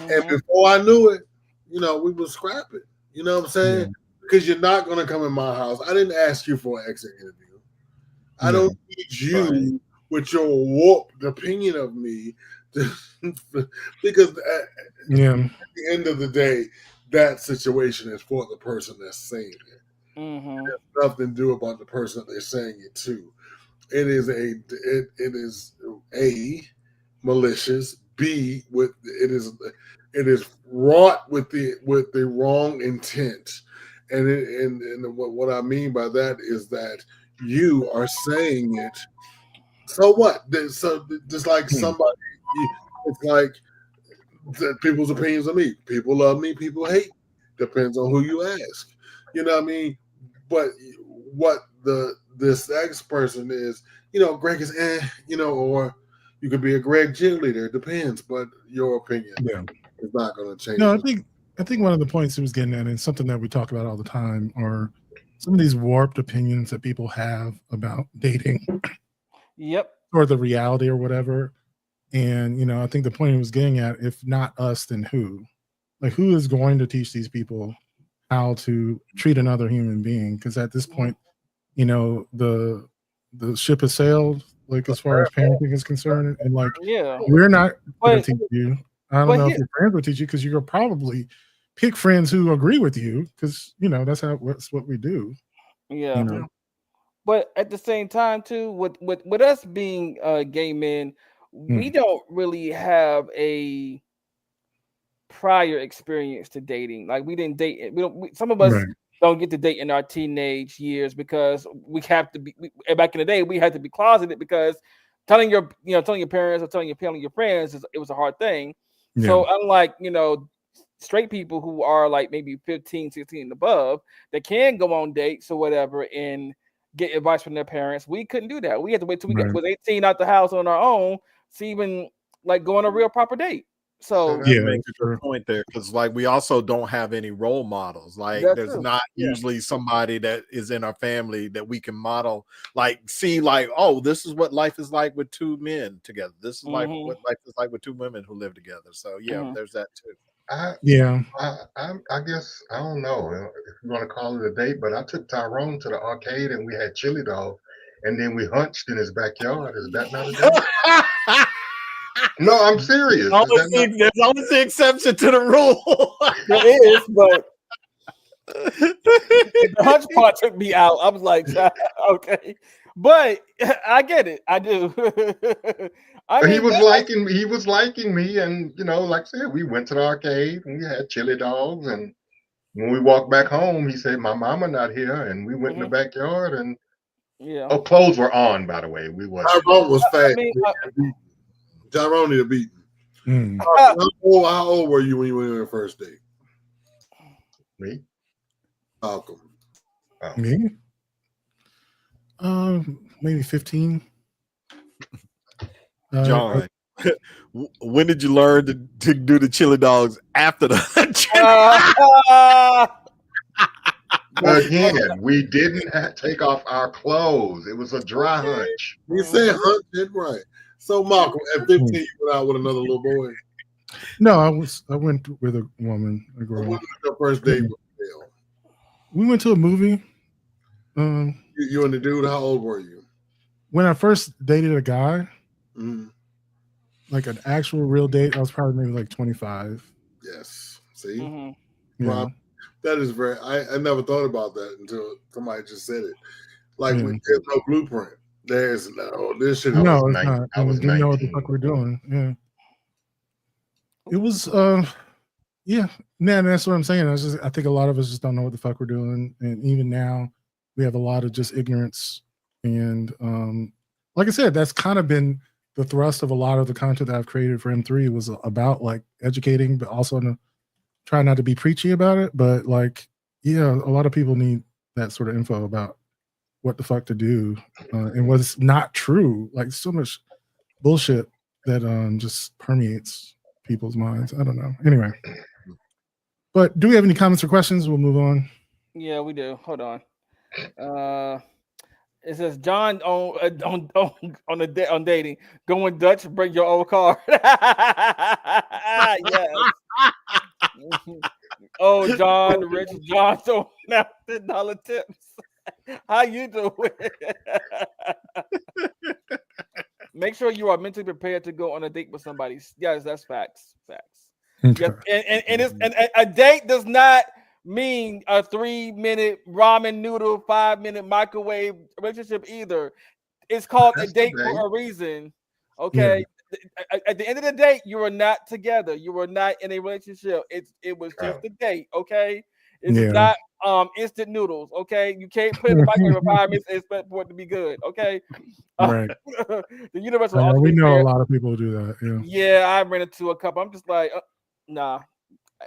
And before I knew it, we were scrapping. You know what I'm saying? Yeah. Because you're not going to come in my house. I didn't ask you for an exit interview. I don't need you with your warped opinion of me. Because at the end of the day, that situation is for the person that's saying it. It has nothing to do about the person they're saying it to. It is A, malicious. B, it is wrought with the wrong intent, and what I mean by that is that you are saying it. So what? So just like somebody, it's like people's opinions of me. People love me. People hate. Depends on who you ask. You know what I mean? But what this ex person is, Greg is or you could be a Greg cheerleader. It depends, but your opinion is not going to change. No, I think one of the points he was getting at, and something that we talk about all the time, are some of these warped opinions that people have about dating. Yep. Or the reality or whatever. And I think the point he was getting at, if not us, then who? Like, who is going to teach these people how to treat another human being? Because at this point, the ship has sailed, like, as far as parenting is concerned, and like, we're not going to teach you. I don't know if your friends will teach you, because you'll probably pick friends who agree with you, because that's what we do. Yeah. But at the same time, too, with us being gay men, we don't really have a prior experience to dating. Like, we didn't date. Some of us don't get to date in our teenage years because we have to be. Back in the day, we had to be closeted because telling your parents or telling your friends it was a hard thing. Yeah. So unlike straight people who are like maybe 15, 16 and above that can go on dates or whatever and get advice from their parents, we couldn't do that. We had to wait till we was 18 out the house on our own to even like go on a real proper date. So that makes a good point there, because like we also don't have any role models. Like there's not usually somebody that is in our family that we can model, like see, like, oh, this is what life is like with two men together. This is like what life is like with two women who live together. So there's that too. I guess I don't know if you want to call it a date, but I took Tyrone to the arcade and we had chili dog, and then we hunched in his backyard. Is that not a date? No, I'm serious. There's always the exception to the rule. There is, but the hunch part took me out. I was like, okay, but I get it. I do. He was liking me, and like I said, we went to the arcade and we had chili dogs, and when we walked back home, he said, "My mama not here," and we went in the backyard and Yeah. Oh, clothes were on, by the way. We was. Tyrone was fast. Tyrone needed a beating. How old were you when you went on your first date? Me? Malcolm. Oh. Me? Maybe 15. John, when did you learn to do the chili dogs after the hunch? Again, we didn't take off our clothes. It was a dry hunch. You said hunch it right. So Malcolm, at 15, you went out with another little boy. No, I went with a woman, a girl. What was your first date with Bill? We went to a movie. You and the dude, how old were you? When I first dated a guy, like an actual real date, I was probably maybe like 25. Yes. See? Yeah. Rob, that is very, I never thought about that until somebody just said it. Like, there's no blueprint. There's no, this shit. No, it's not. I didn't know what the fuck we're doing. Yeah. It was, yeah. Man, that's what I'm saying. I think a lot of us just don't know what the fuck we're doing. And even now, we have a lot of just ignorance. And like I said, that's kind of been the thrust of a lot of the content that I've created for M3 was about like educating, but also try not to be preachy about it. But like, yeah, a lot of people need that sort of info about what the fuck to do and what's not true. Like so much bullshit that just permeates people's minds. I don't know. Anyway, but do we have any comments or questions? We'll move on. Yeah, we do. Hold on. It says John on dating. Going Dutch, bring your old card. Yes. Oh, John, Rich John, so now $10 tips. How you doing? Make sure you are mentally prepared to go on a date with somebody. Yes, that's facts. Okay. Yes, and a date does not mean a 3-minute ramen noodle, 5-minute microwave relationship either. It's called a date for a reason. Okay. Yeah. At the end of the day, you are not together. You are not in a relationship. It was just a date. Okay. It's not instant noodles. Okay. You can't put it in the microwave for 5 minutes and expect for it to be good. Okay. Right. The universe will we know a lot of people do that. Yeah, I ran into a couple. I'm just like, nah.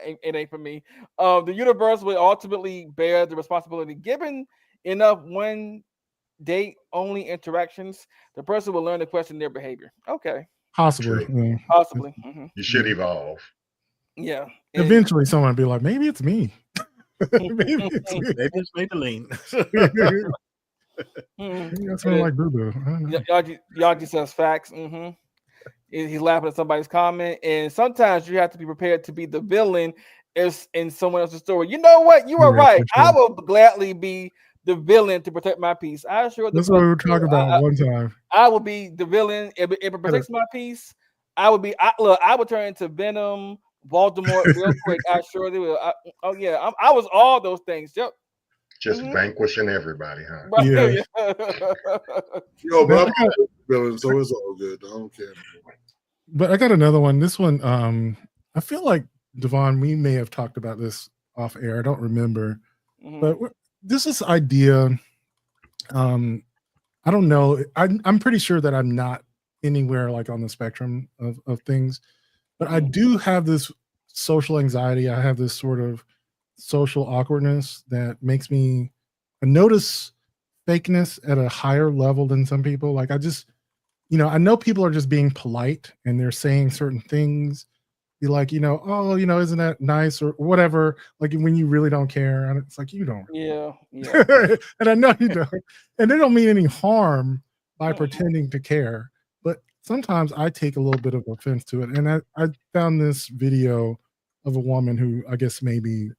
It ain't for me. The universe will ultimately bear the responsibility. Given enough one date only interactions, the person will learn to question their behavior. Okay. Possibly. Yeah. Possibly. You should evolve. Yeah. Eventually someone will be like, maybe it's me. Maybe it's Maybelline. Maybe I smell like boo-boo. Y'all just says facts. He's laughing at somebody's comment, and sometimes you have to be prepared to be the villain if in someone else's story. You know what? You are right. Sure. I will gladly be the villain to protect my peace. I sure. That's what we were talking about one time. I will be the villain if it protects my peace. I would be. I would turn into Venom, Voldemort real quick. I surely will. I was all those things. Yep. Just vanquishing everybody, huh? Right. Yeah. Yo, but I'm a villain, so it's all good. I don't care. But I got another one. This one, I feel like Devon, we may have talked about this off air. I don't remember, but this is idea. I don't know. I'm pretty sure that I'm not anywhere like on the spectrum of things, but I do have this social anxiety. I have this sort of social awkwardness that makes me notice fakeness at a higher level than some people. Like I just, I know people are just being polite and they're saying certain things. Be like, oh, isn't that nice or whatever? Like when you really don't care, and it's like you don't. Yeah. And I know you don't, and they don't mean any harm by pretending to care. But sometimes I take a little bit of offense to it, and I found this video of a woman who I guess maybe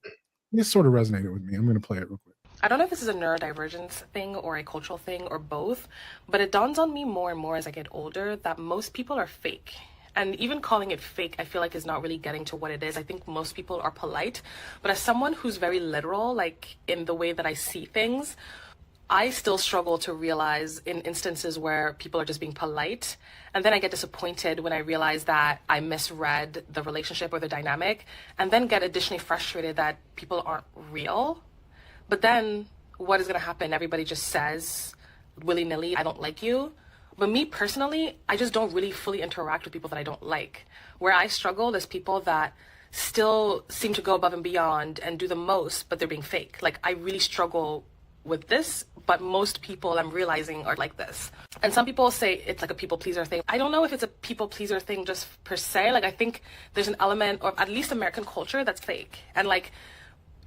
it sort of resonated with me. I'm going to play it real quick. I don't know if this is a neurodivergence thing or a cultural thing or both, but it dawns on me more and more as I get older that most people are fake. And even calling it fake, I feel like is not really getting to what it is. I think most people are polite, but as someone who's very literal, like in the way that I see things, I still struggle to realize in instances where people are just being polite. And then I get disappointed when I realize that I misread the relationship or the dynamic, and then get additionally frustrated that people aren't real. But then what is going to happen? Everybody just says, willy-nilly, I don't like you. But me personally, I just don't really fully interact with people that I don't like. Where I struggle is people that still seem to go above and beyond and do the most, but they're being fake. Like, I really struggle with this, but most people I'm realizing are like this. And some people say it's like a people pleaser thing. I don't know if it's a people pleaser thing just per se. Like, I think there's an element, or at least American culture, that's fake. And like,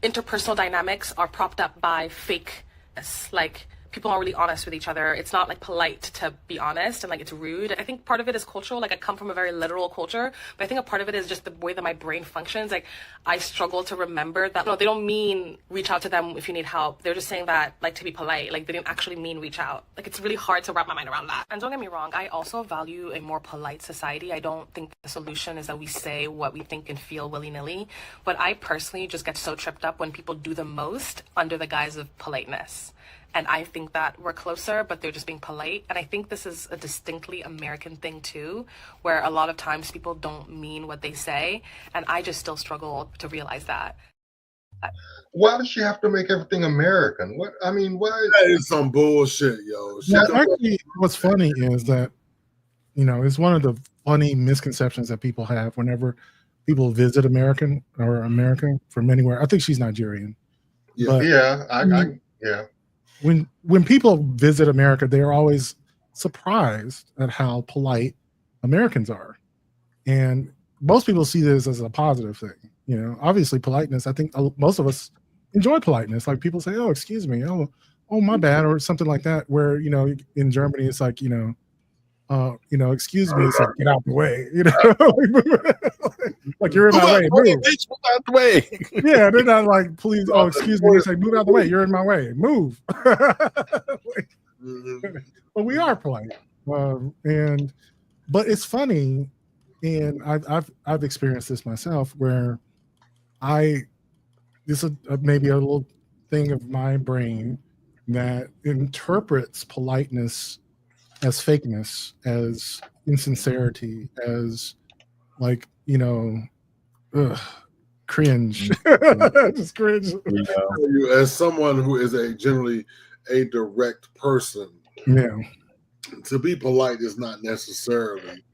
interpersonal dynamics are propped up by fakeness. Like, people aren't really honest with each other. It's not like polite to be honest, and like it's rude. I think part of it is cultural. Like, I come from a very literal culture, but I think a part of it is just the way that my brain functions. Like, I struggle to remember that, no, they don't mean reach out to them if you need help. They're just saying that like to be polite. Like, they didn't actually mean reach out. Like, it's really hard to wrap my mind around that. And don't get me wrong, I also value a more polite society. I don't think the solution is that we say what we think and feel willy-nilly, but I personally just get so tripped up when people do the most under the guise of politeness. And I think that we're closer, but they're just being polite. And I think this is a distinctly American thing too, where a lot of times people don't mean what they say. And I just still struggle to realize that. Why does she have to make everything American? What, I mean, why? That is some bullshit, yo. Well, actually, what's funny is that, you know, it's one of the funny misconceptions that people have whenever people visit America from anywhere. I think she's Nigerian. Yeah, but, yeah. When people visit America, they're always surprised at how polite Americans are, and most people see this as a positive thing. You know, obviously politeness. I think most of us enjoy politeness. Like, people say, "Oh, excuse me," "Oh, my bad," or something like that. Where, you know, in Germany, it's like, you know, excuse me, it's like, get out the way. You know, like you're in my way. Move out the way. Yeah, they're not like, please, oh, excuse me. It's like, move out the way. You're in my way. Move. But we are polite, but it's funny, and I've experienced this myself, where this is maybe a little thing of my brain that interprets politeness as fakeness, as insincerity, as like, you know, cringe. Just cringe. As someone who is generally a direct person, yeah, to be polite is not necessarily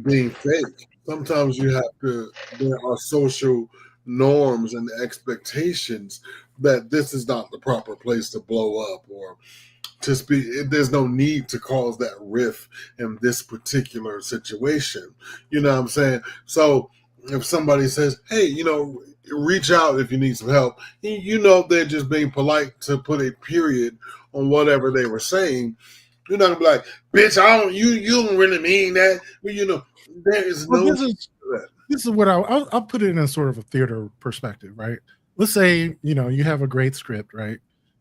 being fake. Sometimes there are social norms and expectations that this is not the proper place to blow up or to speak. There's no need to cause that rift in this particular situation. You know what I'm saying? So if somebody says, hey, you know, reach out if you need some help, you know, they're just being polite to put a period on whatever they were saying. You're not gonna be like, bitch, you don't really mean that. Well, you know, there is no. This is what I'll put it in a sort of a theater perspective, right? Let's say, you know, you have a great script, right?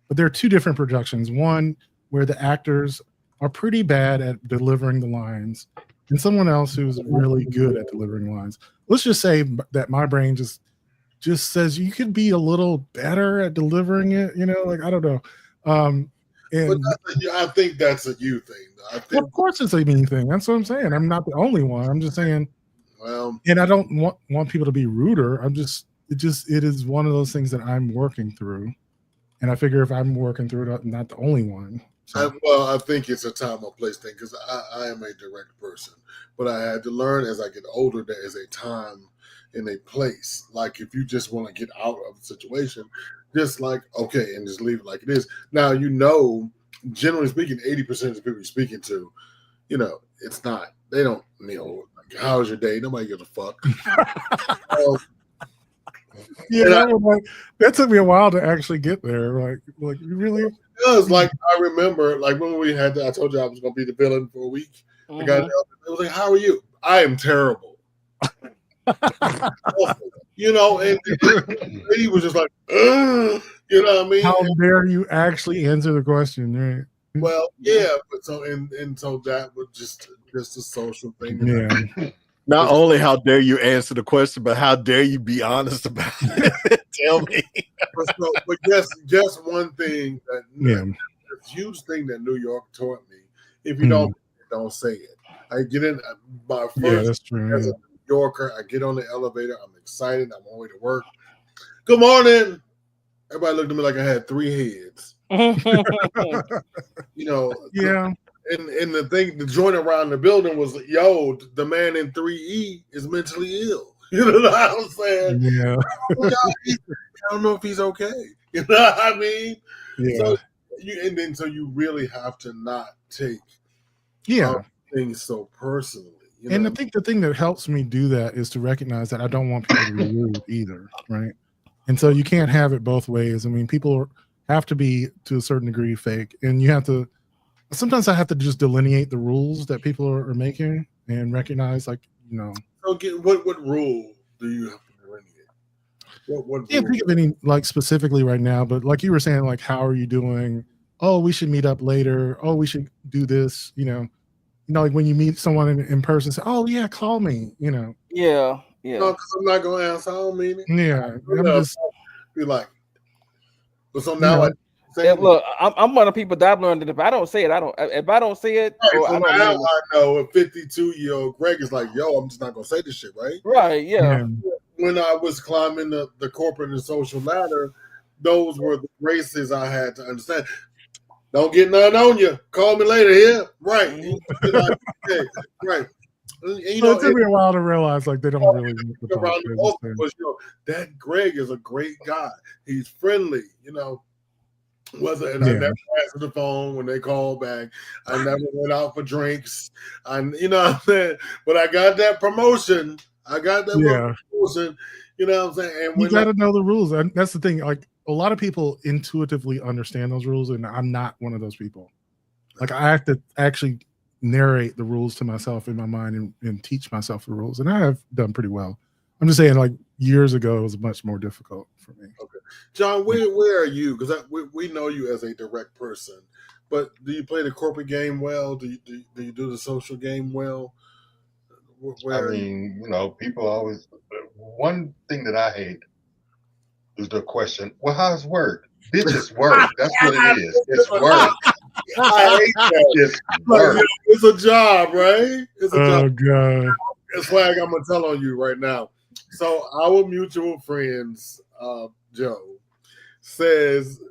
But there are two different productions. One where the actors are pretty bad at delivering the lines, and someone else who's really good at delivering lines. Let's just say that my brain just says you could be a little better at delivering it. You know, like, I don't know. But I think that's a you thing. Well, of course, it's a me thing. That's what I'm saying. I'm not the only one. I'm just saying. Well, and I don't want people to be ruder. It is one of those things that I'm working through, and I figure if I'm working through it, I'm not the only one. So. I think it's a time or place thing, because I am a direct person, but I had to learn as I get older there is a time and a place. Like, if you just want to get out of the situation, just like, okay, and just leave it like it is. Now, you know, generally speaking, 80% of the people you're speaking to, you know, it's not. They don't, you know, like, how's your day? Nobody gives a fuck. Yeah, that took me a while to actually get there. Like you really? Because, like, I remember, like, when we had I told you I was going to be the villain for a week. The guy was like, "How are you?" I am terrible. You know, and he was just like, "Ugh," you know what I mean? How dare you actually answer the question, right? Well, yeah, but so that was just a social thing. Yeah. Not only how dare you answer the question, but how dare you be honest about it? Tell me. But just one thing a huge thing that New York taught me: if you don't say it. I get in my first that's true. As a New Yorker, I get on the elevator. I'm excited. I'm on my way to work. Good morning. Everybody looked at me like I had 3 heads. You know, yeah. And the thing, the joint around the building was, yo, the man in 3E is mentally ill. You know what I'm saying? Yeah. I don't know if he's okay. You know what I mean? Yeah. So you really have to not take things so personally. You know? And I think the thing that helps me do that is to recognize that I don't want people to be rude either, right? And so you can't have it both ways. I mean, people have to be to a certain degree fake, and you have to. Sometimes I have to just delineate the rules that people are making and recognize, like, you know. Okay, what rule do you have to delineate? What Can't think of any like specifically right now, but like you were saying, like, how are you doing? Oh, we should meet up later. Oh, we should do this. You know, like when you meet someone in person, say, "Oh yeah, call me." You know. Yeah. No, because I'm not gonna answer. I don't mean it. Yeah, I'm just be like. But so now look, I'm one of the people that I've learned that if I don't say it, I don't. If I don't say it, right, so now I know a 52-year-old Greg is like, yo, I'm just not gonna say this shit, right? Right, yeah. When I was climbing the corporate and social ladder, those were the races I had to understand. Don't get none on you. Call me later here. Right. Like, okay, right. And, you know, it took me a while to realize like they don't really around the office was, you know, that Greg is a great guy. He's friendly, you know. I never answered the phone when they called back. I never went out for drinks. You know what I'm saying? But I got that promotion. Promotion. You know what I'm saying? And you got to know the rules. And that's the thing. Like a lot of people intuitively understand those rules, and I'm not one of those people. Like I have to actually narrate the rules to myself in my mind and teach myself the rules, and I have done pretty well. I'm just saying, like years ago, it was much more difficult for me. Okay, John, where are you? Because we know you as a direct person, but do you play the corporate game well? Do you do the social game well? I mean, you know, people always. One thing that I hate is the question, "Well, how's work?" Bitch, it's work. That's what it is. It's work. I hate that. It's work. It's a job, right? It's a job. God. Swag, I'm gonna tell on you right now. So our mutual friends, Joe, says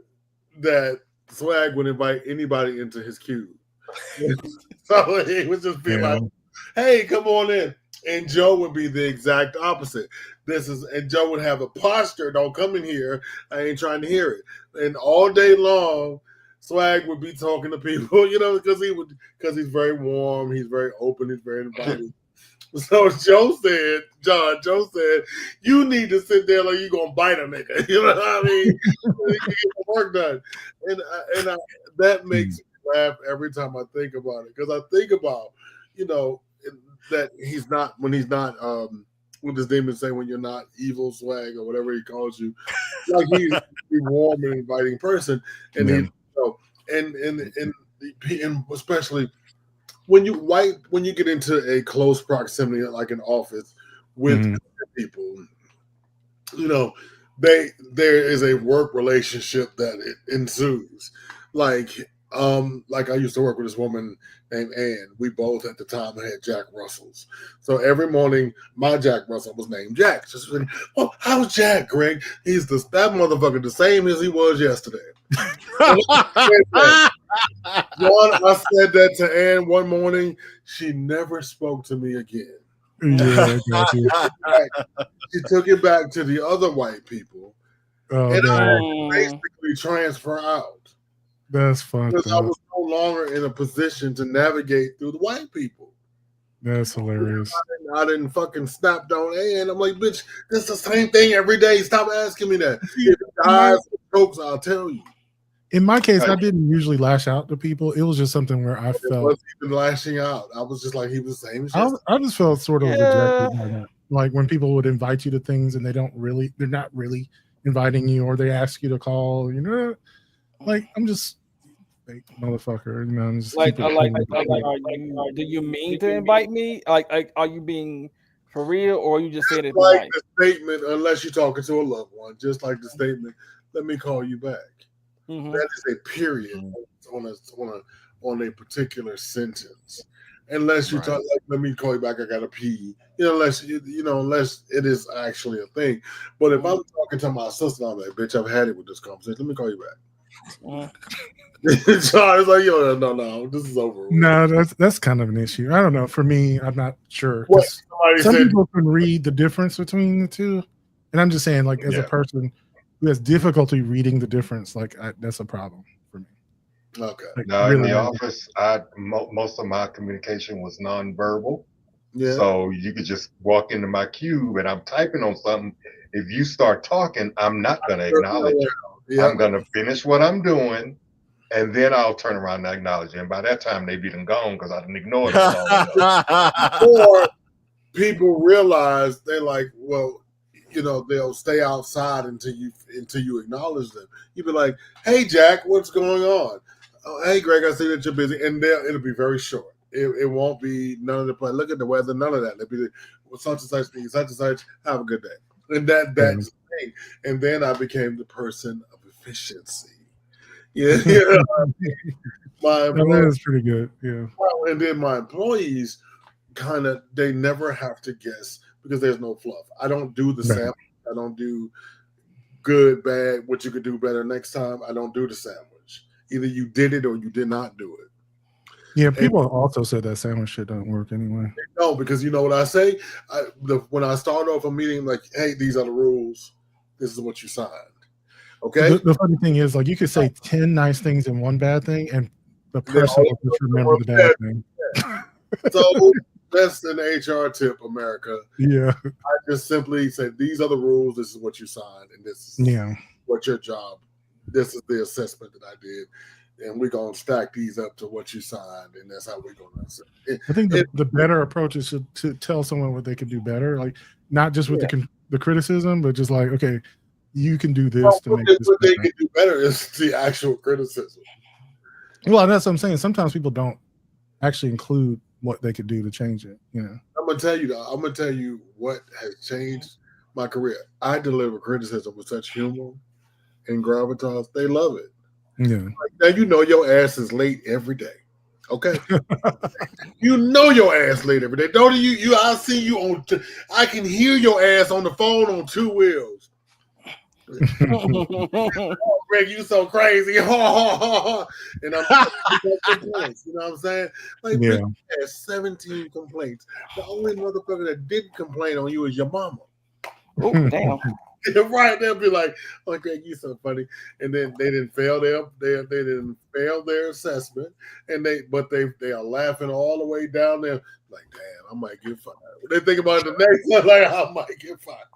that Swag would invite anybody into his cube. So he would just be like, "Hey, come on in." And Joe would be the exact opposite. And Joe would have a posture, "Don't come in here. I ain't trying to hear it." And all day long, Swag would be talking to people, you know, because he's very warm, he's very open, he's very inviting. So Joe said, you need to sit there like you're gonna bite a nigga. You know what I mean? You get the work done. And that makes me laugh every time I think about it. Because I think about, you know, that when this demon say when you're not evil, Swag, or whatever he calls you, like he's a warm and inviting person. And he, and especially when you get into a close proximity, like an office with people, you know, there is a work relationship that it ensues. Like I used to work with this woman named Ann. We both at the time had Jack Russells. So every morning, my Jack Russell was named Jack. Just like, "Oh, how's Jack, Greg? He's that motherfucker the same as he was yesterday." I said that to Ann one morning. She never spoke to me again. Yeah, got you. She took it back to the other white people, and I had to basically transfer out. That's fucked because up. I was no longer in a position to navigate through the white people. That's hilarious. I didn't fucking snap on Ann. I'm like, bitch, it's the same thing every day. Stop asking me that. If it dies or chokes, I'll tell you. In my case, I didn't usually lash out to people. It was just something where I felt. Wasn't even lashing out. I was just like, he was the same. I just felt sort of rejected by that. Like when people would invite you to things and they're not really inviting you, or they ask you to call. You know, like I'm just fake motherfucker. You know, I'm just do you mean to invite me? Like, are you being for real, or are you just saying it? Like the statement, unless you're talking to a loved one, just like the statement, "Let me call you back." Mm-hmm. That is a period on a particular sentence. Unless you talk like, "Let me call you back, I gotta pee." Unless it is actually a thing. But if I'm talking to my sister, I'm like, "Bitch, I've had it with this conversation. Let me call you back." Charles like, yo, no, this is over. No, that's kind of an issue. I don't know. For me, I'm not sure. Some people can read the difference between the two, and I'm just saying, like, as a person who has difficulty reading the difference, like, that's a problem for me. Okay. Like, now in the office, most of my communication was nonverbal. Yeah. So you could just walk into my cube and I'm typing on something. If you start talking, I'm not going to acknowledge you. Yeah. I'm going to finish what I'm doing, and then I'll turn around and acknowledge you. And by that time, they be done gone because I didn't ignore them. Or people realize they're like, well, you know, they'll stay outside until you acknowledge them. You'd be like, hey, Jack, what's going on? Oh, hey, Greg, I see that you're busy. And it'll be very short. It won't be none of the play. Look at the weather, none of that. It'll be such and such thing, such and such. Have a good day. And that's the thing. And then I became the person of efficiency. Yeah, that is pretty good. Yeah. Well, and then my employees they never have to guess because there's no fluff. I don't do the sandwich. I don't do good, bad, what you could do better next time. I don't do the sandwich. Either you did it or you did not do it. Yeah, people also said that sandwich shit doesn't work anyway. No, because you know what I say? When I start off a meeting, like, hey, these are the rules. This is what you signed. Okay? The funny thing is, like, you could say 10 nice things and one bad thing, and the person will just remember the bad thing. So that's an HR tip, America. Yeah. I just simply said, these are the rules. This is what you signed. And this is what your job. This is the assessment that I did. And we're going to stack these up to what you signed. And that's how we're going to assess it. I think the better approach is to tell someone what they could do better. Like, not just with the criticism, but just like, okay, you can do this to make this what they can do better is the actual criticism. Well, that's what I'm saying. Sometimes people don't actually include what they could do to change it. You know, I'm gonna tell you what has changed my career. I deliver criticism with such humor and gravitas. They love it. Yeah. Like, now you know your ass is late every day. Okay. You know your ass late every day. Don't you? I see you on. I can hear your ass on the phone on two wheels. Oh, Greg, you so crazy. And I'm complaints, you know what I'm saying? Like, Greg has 17 complaints. The only motherfucker that didn't complain on you is your mama. Oh, damn. Right, they'll be like, "Oh, Greg, you so funny," and then they didn't fail their assessment, and they are laughing all the way down there, like, "Damn, I might get fired." When they think about it the next time, like, "I might get fired,"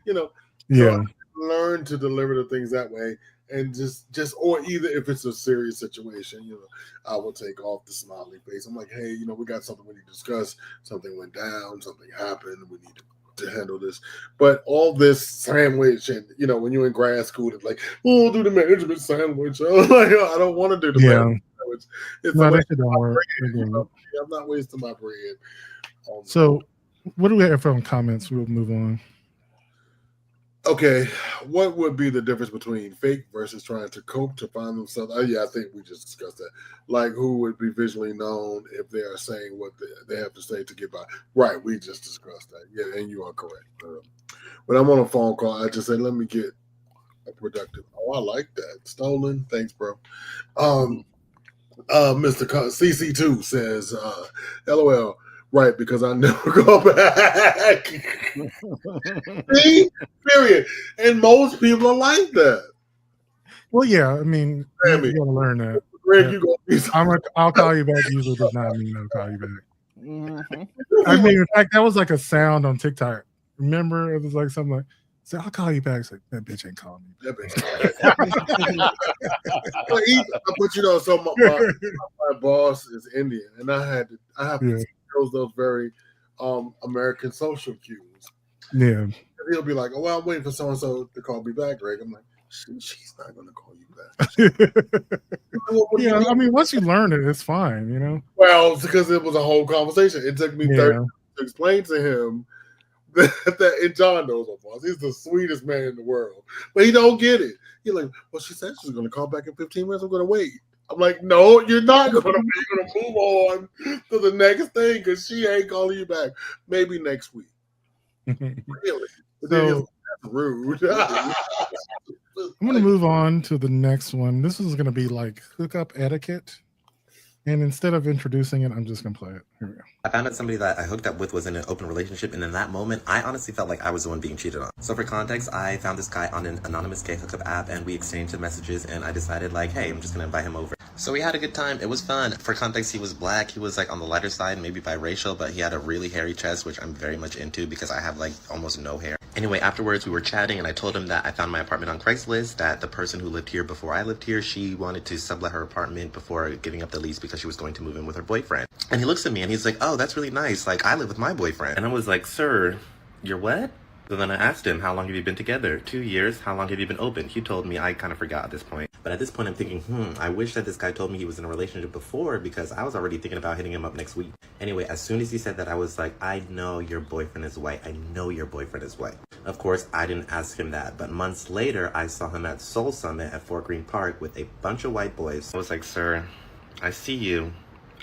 you know. Yeah. So learn to deliver the things that way, and just or either if it's a serious situation, you know, I will take off the smiley face. I'm like, "Hey, you know, we got something we need to discuss. Something went down. Something happened. We need to handle this." But all this sandwich, and you know, when you're in grad school, it's like, "Oh, I'll do the management sandwich." I'm like, I don't want to do the management sandwich. It's I'm not wasting my bread. So, what do we have from comments? We'll move on. Okay, what would be the difference between fake versus trying to cope to find themselves? I think we just discussed that. Like, who would be visually known if they are saying what they have to say to get by? Right, we just discussed that. Yeah, and you are correct. When I'm on a phone call, I just say, let me get a productive. Oh, I like that. Stolen. Thanks, bro. Mr. CC2 says, LOL. Right, because I never go back. See? Period. And most people are like that. Well, yeah, I mean, you got to learn that. Greg, you I'll call you back usually does not mean I'll call you back. Mm-hmm. I mean, in fact, that was like a sound on TikTok. Remember? It was like something like, "So I'll call you back." It's like, that bitch ain't calling me. That bitch. But you know, so my boss is Indian, and I have to those very American social cues. Yeah. And he'll be like, "Oh, well, I'm waiting for so-and-so to call me back, Greg." I'm like, she's not going to call you back. Yeah, I mean, once you learn it, it's fine, you know? Well, it's because it was a whole conversation. It took me 30 minutes to explain to him that and John knows my boss. He's the sweetest man in the world. But he don't get it. He's like, "Well, she said she's going to call back in 15 minutes. I'm going to wait." I'm like, "No, you're not going to wait. You're going to move on to the next thing because she ain't calling you back. Maybe next week." Really? But then that's rude. I'm going to move on to the next one. This is going to be like hookup etiquette. And instead of introducing it, I'm just going to play it. Here we go. I found out somebody that I hooked up with was in an open relationship, and in that moment, I honestly felt like I was the one being cheated on. So for context, I found this guy on an anonymous gay hookup app, and we exchanged some messages, and I decided like, hey, I'm just going to invite him over. So we had a good time. It was fun. For context, he was black. He was like on the lighter side, maybe biracial, but he had a really hairy chest, which I'm very much into because I have like almost no hair. Anyway, afterwards we were chatting and I told him that I found my apartment on Craigslist, that the person who lived here before I lived here, she wanted to sublet her apartment before giving up the lease because she was going to move in with her boyfriend. And he looks at me and he's like, oh, that's really nice. Like, I live with my boyfriend. And I was like, sir, you're what? So then I asked him, how long have you been together? 2 years. How long have you been open? He told me. I kind of forgot at this point. But at this point, I'm thinking, I wish that this guy told me he was in a relationship before because I was already thinking about hitting him up next week. Anyway, as soon as he said that, I was like, I know your boyfriend is white. I know your boyfriend is white. Of course, I didn't ask him that. But months later, I saw him at Soul Summit at Fort Greene Park with a bunch of white boys. I was like, sir, I see you.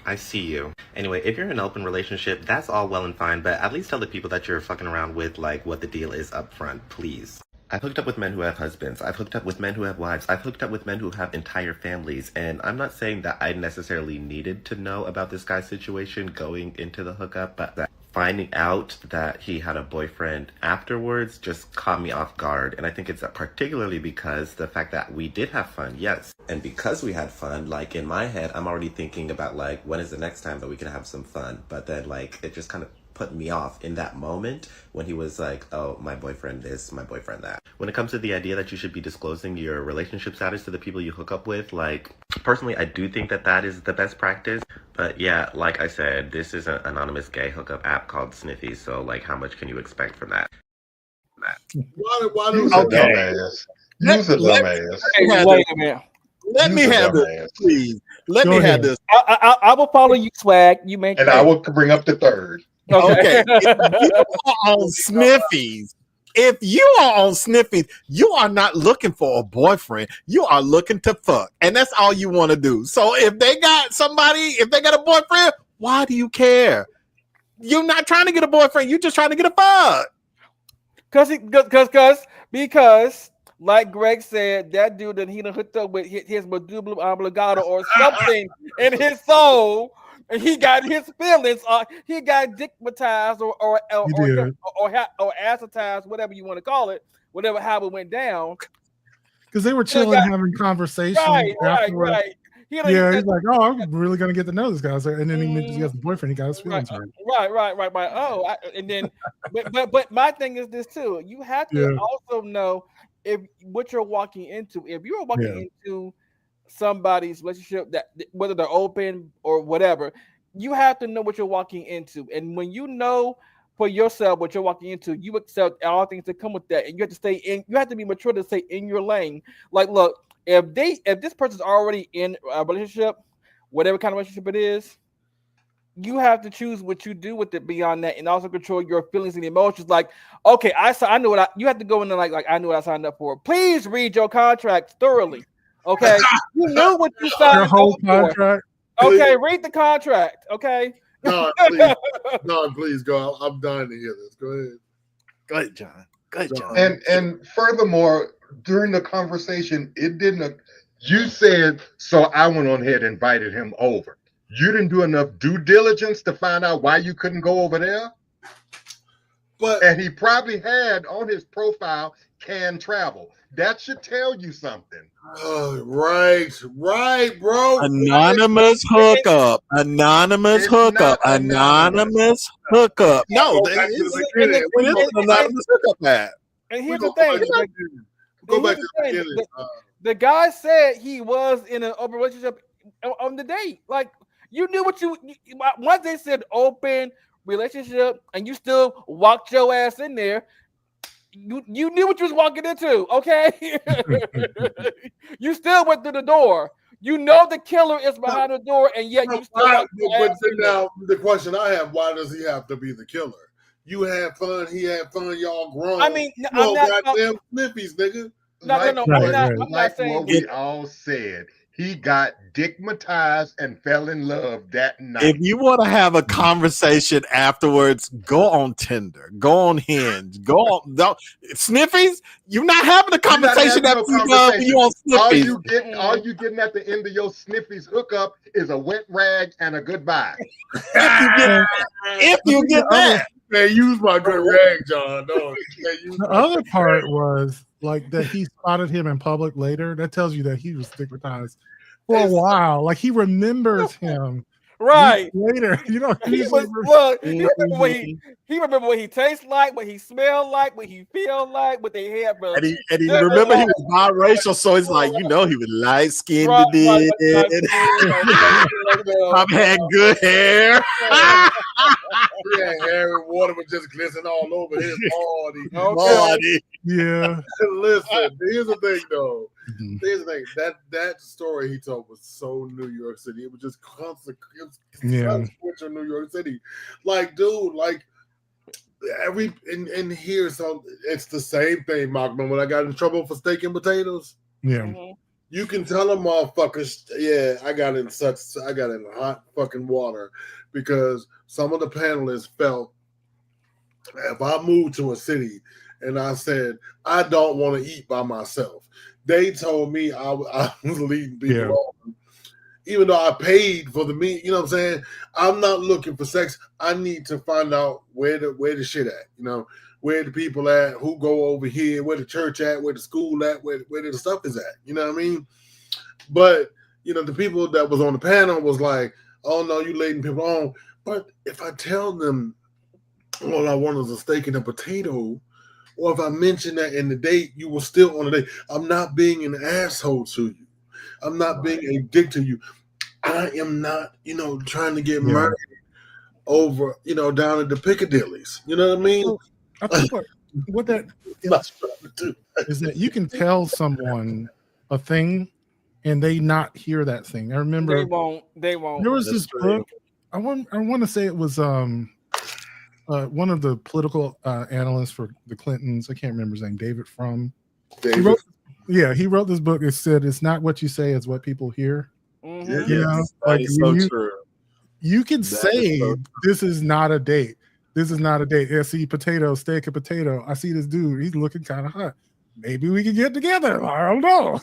I see you. Anyway, if you're in an open relationship, that's all well and fine, but at least tell the people that you're fucking around with, like, what the deal is up front, please. I've hooked up with men who have husbands. I've hooked up with men who have wives. I've hooked up with men who have entire families. And I'm not saying that I necessarily needed to know about this guy's situation going into the hookup, but that finding out that he had a boyfriend afterwards just caught me off guard. And I think it's particularly because the fact that we did have fun, yes. And because we had fun, like in my head, I'm already thinking about like, when is the next time that we can have some fun? But then like, it just kind of put me off in that moment when he was like, oh, my boyfriend this, my boyfriend that. When it comes to the idea that you should be disclosing your relationship status to the people you hook up with, like, personally, I do think that that is the best practice. But yeah, like I said, this is an anonymous gay hookup app called Sniffy, so like, how much can you expect from that? Why do Use a dumbass. Use a dumbass. Hey, wait a minute. Let me have this, please. Let me have this. I will follow you, Swag. You make and I will bring up the third. Okay. If you are on Sniffies, you are not looking for a boyfriend. You are looking to fuck. And that's all you want to do. So if they got a boyfriend, why do you care? You're not trying to get a boyfriend. You're just trying to get a fuck. Because like Greg said, that dude that he done hooked up with his medulla oblongata or something in his soul, and he got his feelings. He got dickmatized or acetized, whatever you want to call it, how it went down. Because they were chilling, having conversations. Right. He's like, oh, I'm really gonna get to know this guy. So, and then he has a boyfriend. He got his feelings hurt. Right. Oh, and then, but my thing is this too. You have to also know what you're walking into. If you're walking into somebody's relationship, that whether they're open or whatever, you have to know what you're walking into. And when you know for yourself what you're walking into, you accept all things that come with that, and you have to stay in. You have to be mature to stay in your lane. Like, look, if this person's already in a relationship, whatever kind of relationship it is, you have to choose what you do with it beyond that, and also control your feelings and emotions. Like, okay, I know what you have to go in there like I knew what I signed up for. Please read your contract thoroughly. Okay, you know what you signed up for. Contract. Okay, read the contract. Okay. No, please go. I'm dying to hear this. Go ahead. Go ahead, John. Go ahead, John. And furthermore, during the conversation, it didn't. You said so. I went on ahead and invited him over. You didn't do enough due diligence to find out why you couldn't go over there. And he probably had on his profile can travel. That should tell you something. Right, bro. Anonymous hookup. Anonymous hookup. Anonymous hookup. No, it's anonymous hookup at. And here's the thing. Go back to the beginning. The guy said he was in an open relationship on the date. Like, you knew what once they said open relationship and you still walked your ass in there, you knew what you was walking into, okay? You still went through the door. You know the killer is behind the door, and yet you still but now the question I have, why does he have to be the killer? You had fun, he had fun, y'all grown. I mean, I'm not goddamn Sniffies, nigga. I'm not saying what we all said. He got dickmatized and fell in love that night. If you want to have a conversation afterwards, go on Tinder, go on Hinge, go on Sniffies. You're not having a conversation after you on Sniffies. All you getting at the end of your Sniffies hookup is a wet rag and a goodbye. if you get that. Man, use my good rag, John. No, the other part was like that he spotted him in public later. That tells you that he was stigmatized for a while. Like he remembers him. Right later, he remember what he tastes like, what he smelled like, what he feel like, what they had. And he remember he was biracial, so it's like he was light skinned. I've had good hair. Yeah, hair and water was just glistening all over his body. Yeah. Listen, here's the thing, though. Here's the thing. That story he told was so New York City. It was just constant. Consequential New York City. Like, dude, like and here, so it's the same thing, Markman. When I got in trouble for steak and potatoes, you can tell them motherfuckers, I got in hot fucking water because some of the panelists felt if I moved to a city and I said I don't want to eat by myself, they told me I was leading people on. Even though I paid for the meat, you know what I'm saying? I'm not looking for sex. I need to find out where the shit at, where the people at, who go over here, where the church at, where the school at, where the stuff is at. You know what I mean? But, the people that was on the panel was like, oh, no, you leading people on. But if I tell them all I want is a steak and a potato, or if I mention that in the date, you were still on the date. I'm not being an asshole to you. I'm not being a dick to you. I am not, trying to get murdered over, down at the Piccadillys. You know what I mean? So, I think what that is that you can tell someone a thing and they not hear that thing. I remember they won't. There was this book. I want to say it was one of the political analysts for the Clintons. I can't remember his name. David Frum. He wrote this book. It said it's not what you say, it's what people hear. True. You can say this is not a date. This is not a date. I see potato, steak and potato. I see this dude. He's looking kind of hot. Maybe we can get together. I don't know.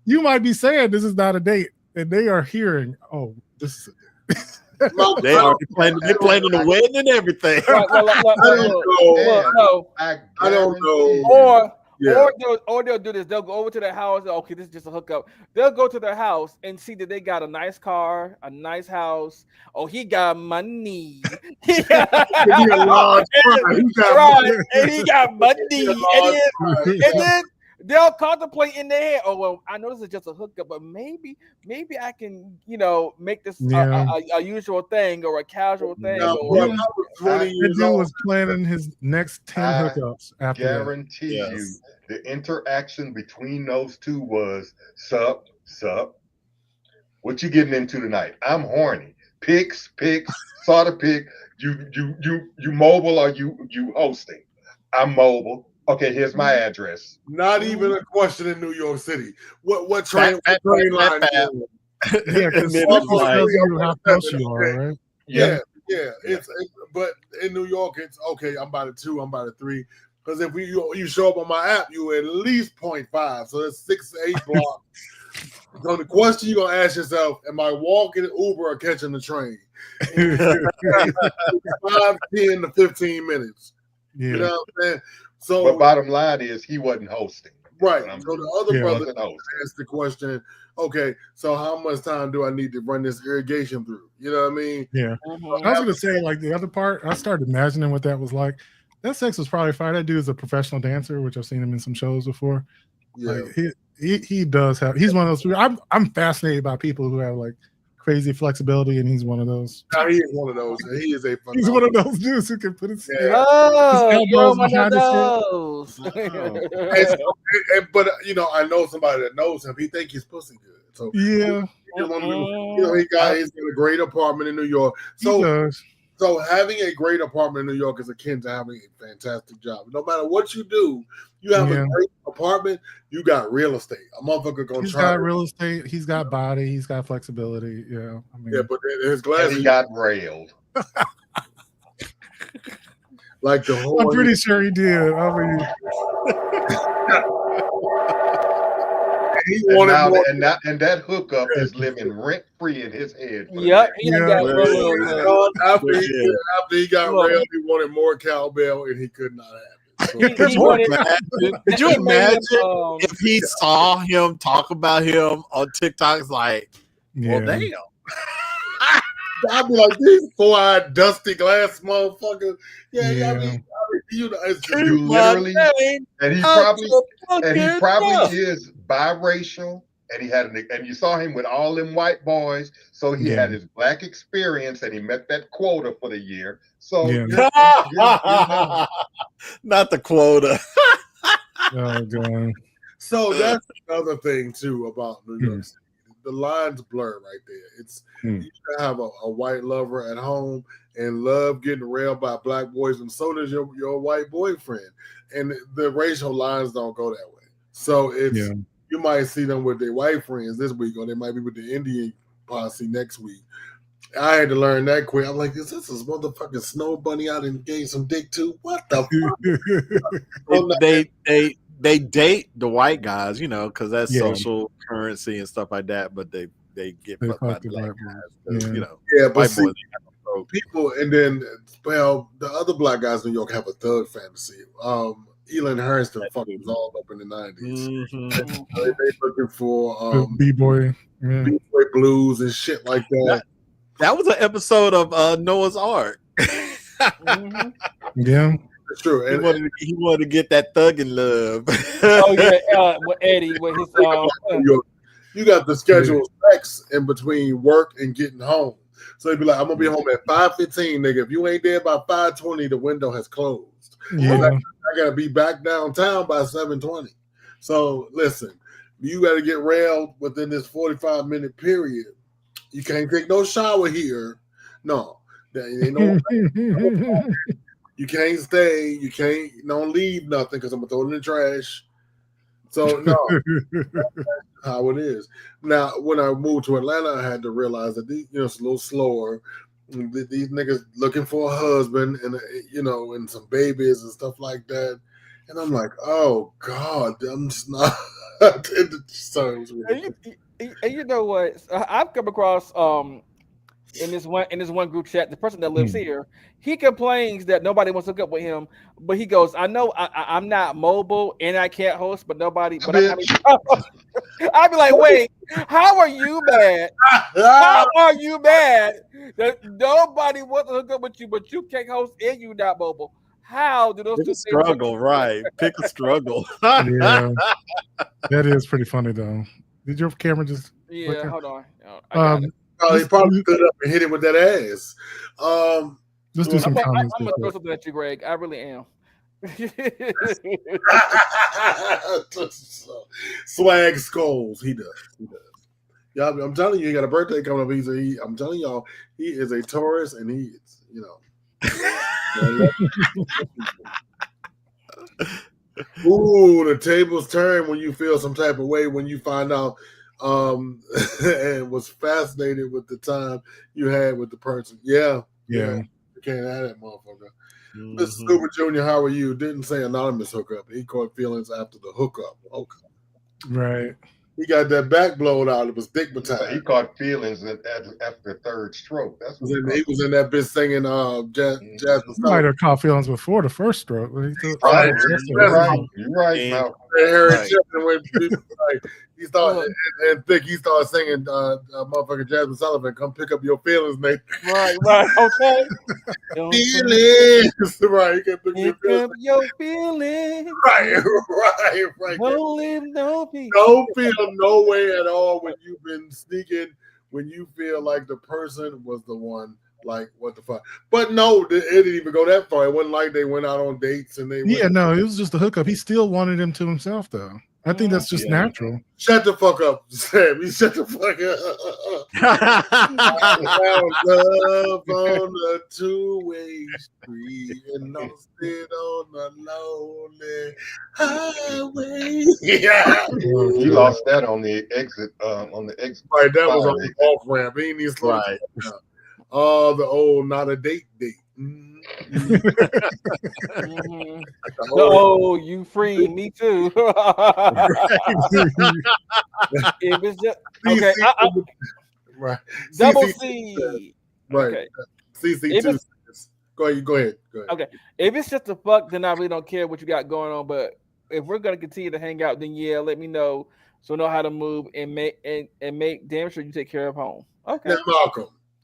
You might be saying this is not a date, and they are hearing, oh, this is a date. They already planning the wedding and everything. I don't know. Or they'll do this. They'll go over to their house. Okay, this is just a hookup. They'll go to their house and see that they got a nice car, a nice house. Oh, he got money. He got money. And then they'll contemplate in their head, oh, well, I know this is just a hookup, but maybe I can, make this a usual thing or a casual thing. That dude was planning his next 10 hookups after guarantee you the interaction between those two was sup. What you getting into tonight? I'm horny. Pics, saw the pic. You mobile or you hosting? I'm mobile. Okay, here's my address. Not even a question in New York City. What train line? Yeah. But in New York, it's okay. I'm about a 2. I'm about a 3. Because if you show up on my app, you at least 0.5. So that's 6 to 8 blocks. So the question you're gonna ask yourself: am I walking Uber or catching the train? 5, 10 to 15 minutes. Yeah. You know what I'm saying? So, but bottom line is he wasn't hosting. Right. So the other brother asked the question, okay, so how much time do I need to run this irrigation through? You know what I mean? Yeah. I was going to say, like, the other part, I started imagining what that was like. That sex was probably fine. That dude is a professional dancer, which I've seen him in some shows before. Yeah. Like, he does have, he's one of those people. I'm fascinated by people who have, like, crazy flexibility, and he's one of those. No, he is one of those. He is a. He's one of those dudes who can put his. His elbows behind his head. But I know somebody that knows him. He think he's pussy good. So yeah, he's got a great apartment in New York. So So having a great apartment in New York is akin to having a fantastic job. No matter what you do, you have a great apartment, you got real estate. A motherfucker gonna He's try. got real estate. He's got body. He's got flexibility. Yeah, I mean, yeah, but his glasses, and he got railed. Like the whole. I'm pretty sure he did. I mean, he wanted more. And that hookup is living rent free in his head. Yep, he done got after he got railed, he wanted more cowbell, and he could not have it. So Could you imagine if he saw him talk about him on TikTok? It's like, well, damn. I'd be like, these 4-eyed, dusty glass motherfuckers. Yeah. I mean, you literally, and he probably is biracial, and you saw him with all them white boys, so he had his black experience, and he met that quota for the year. So, not the quota. Oh god. So that's another thing too about New York City. The lines blur right there. It's you can have a white lover at home and love getting railed by black boys, and so does your white boyfriend. And the racial lines don't go that way. So it's you might see them with their white friends this week, or they might be with the Indian posse next week. I had to learn that quick. I'm like, is this motherfucking Snow Bunny out and gave some dick to? What the fuck? They date the white guys, because that's social currency and stuff like that. But they get fucked by the black guys, but see, people, and then the other black guys in New York have a thug fantasy. Elon Harrison fucking was all up in the 90s. Mm-hmm. They looking for B-boy blues and shit like that. That was an episode of Noah's Ark. Yeah. It's true. And he wanted to get that thugging love. With Eddie, with his you got the scheduled sex in between work and getting home. So he'd be like, I'm gonna be home at 5:15, nigga. If you ain't there by 5:20, the window has closed. Yeah. I gotta be back downtown by 7:20. So listen, you gotta get railed within this 45-minute period. You can't take no shower here. No. You can't stay. You don't leave nothing because I'm gonna throw it in the trash. So no, that's how it is. Now, when I moved to Atlanta, I had to realize that it's a little slower. These niggas looking for a husband and and some babies and stuff like that. And I'm like, oh God, I'm just not. And you know what? I've come across in this one group chat, the person that lives here, he complains that nobody wants to hook up with him, but he goes, I know I'm not mobile and I can't host, but nobody. But I'd be like, wait, how are you mad? How are you mad that nobody wants to hook up with you, but you can't host and you not mobile? How do those two struggle? Right, pick a struggle. Yeah, that is pretty funny though. Did your camera just? Yeah, hold on. He probably stood up and hit him with that ass. Let's do some comments. I'm gonna throw something at you, Greg. I really am. Swag skulls. He does. Yeah, I'm telling you, he got a birthday coming up. I'm telling y'all, he is a Taurus, and he is, Ooh, the tables turn when you feel some type of way when you find out and was fascinated with the time you had with the person. Yeah. You can't have that motherfucker. Mr. Super Junior, how are you? Didn't say anonymous hookup. He caught feelings after the hookup. Okay. Right. He got that back blown out. It was stigmatized. He caught feelings after the third stroke. That's what he was in that bitch singing Jasmine. He might have caught feelings before the first stroke. You're right, Malcolm. He started and Thick. He started singing motherfucking Jasmine Sullivan. Come pick up your feelings, mate. Right. Okay. Feelings. Right. You can pick up your feelings. Right. Don't live no peace. Don't feel no way at all when you've been sneaking. When you feel like the person was the one. Like, what the fuck? But no, it didn't even go that far. It wasn't like they went out on dates and they. Yeah, no, it was just a hookup. He still wanted him to himself, though. I think that's just natural. Shut the fuck up, Sam. You shut the fuck up. Love on the two-way street and don't sit on the lonely highway. Yeah, you lost that on the exit. On the exit. Right, that was on the off ramp. He needs to Right. Oh, the old not a date. Oh, you free? Me too. It was just okay. Right. Double C. Right. Okay. CC2. Go ahead. Okay. If it's just a fuck, then I really don't care what you got going on. But if we're gonna continue to hang out, then yeah, let me know so I know how to move and make damn sure you take care of home. Okay.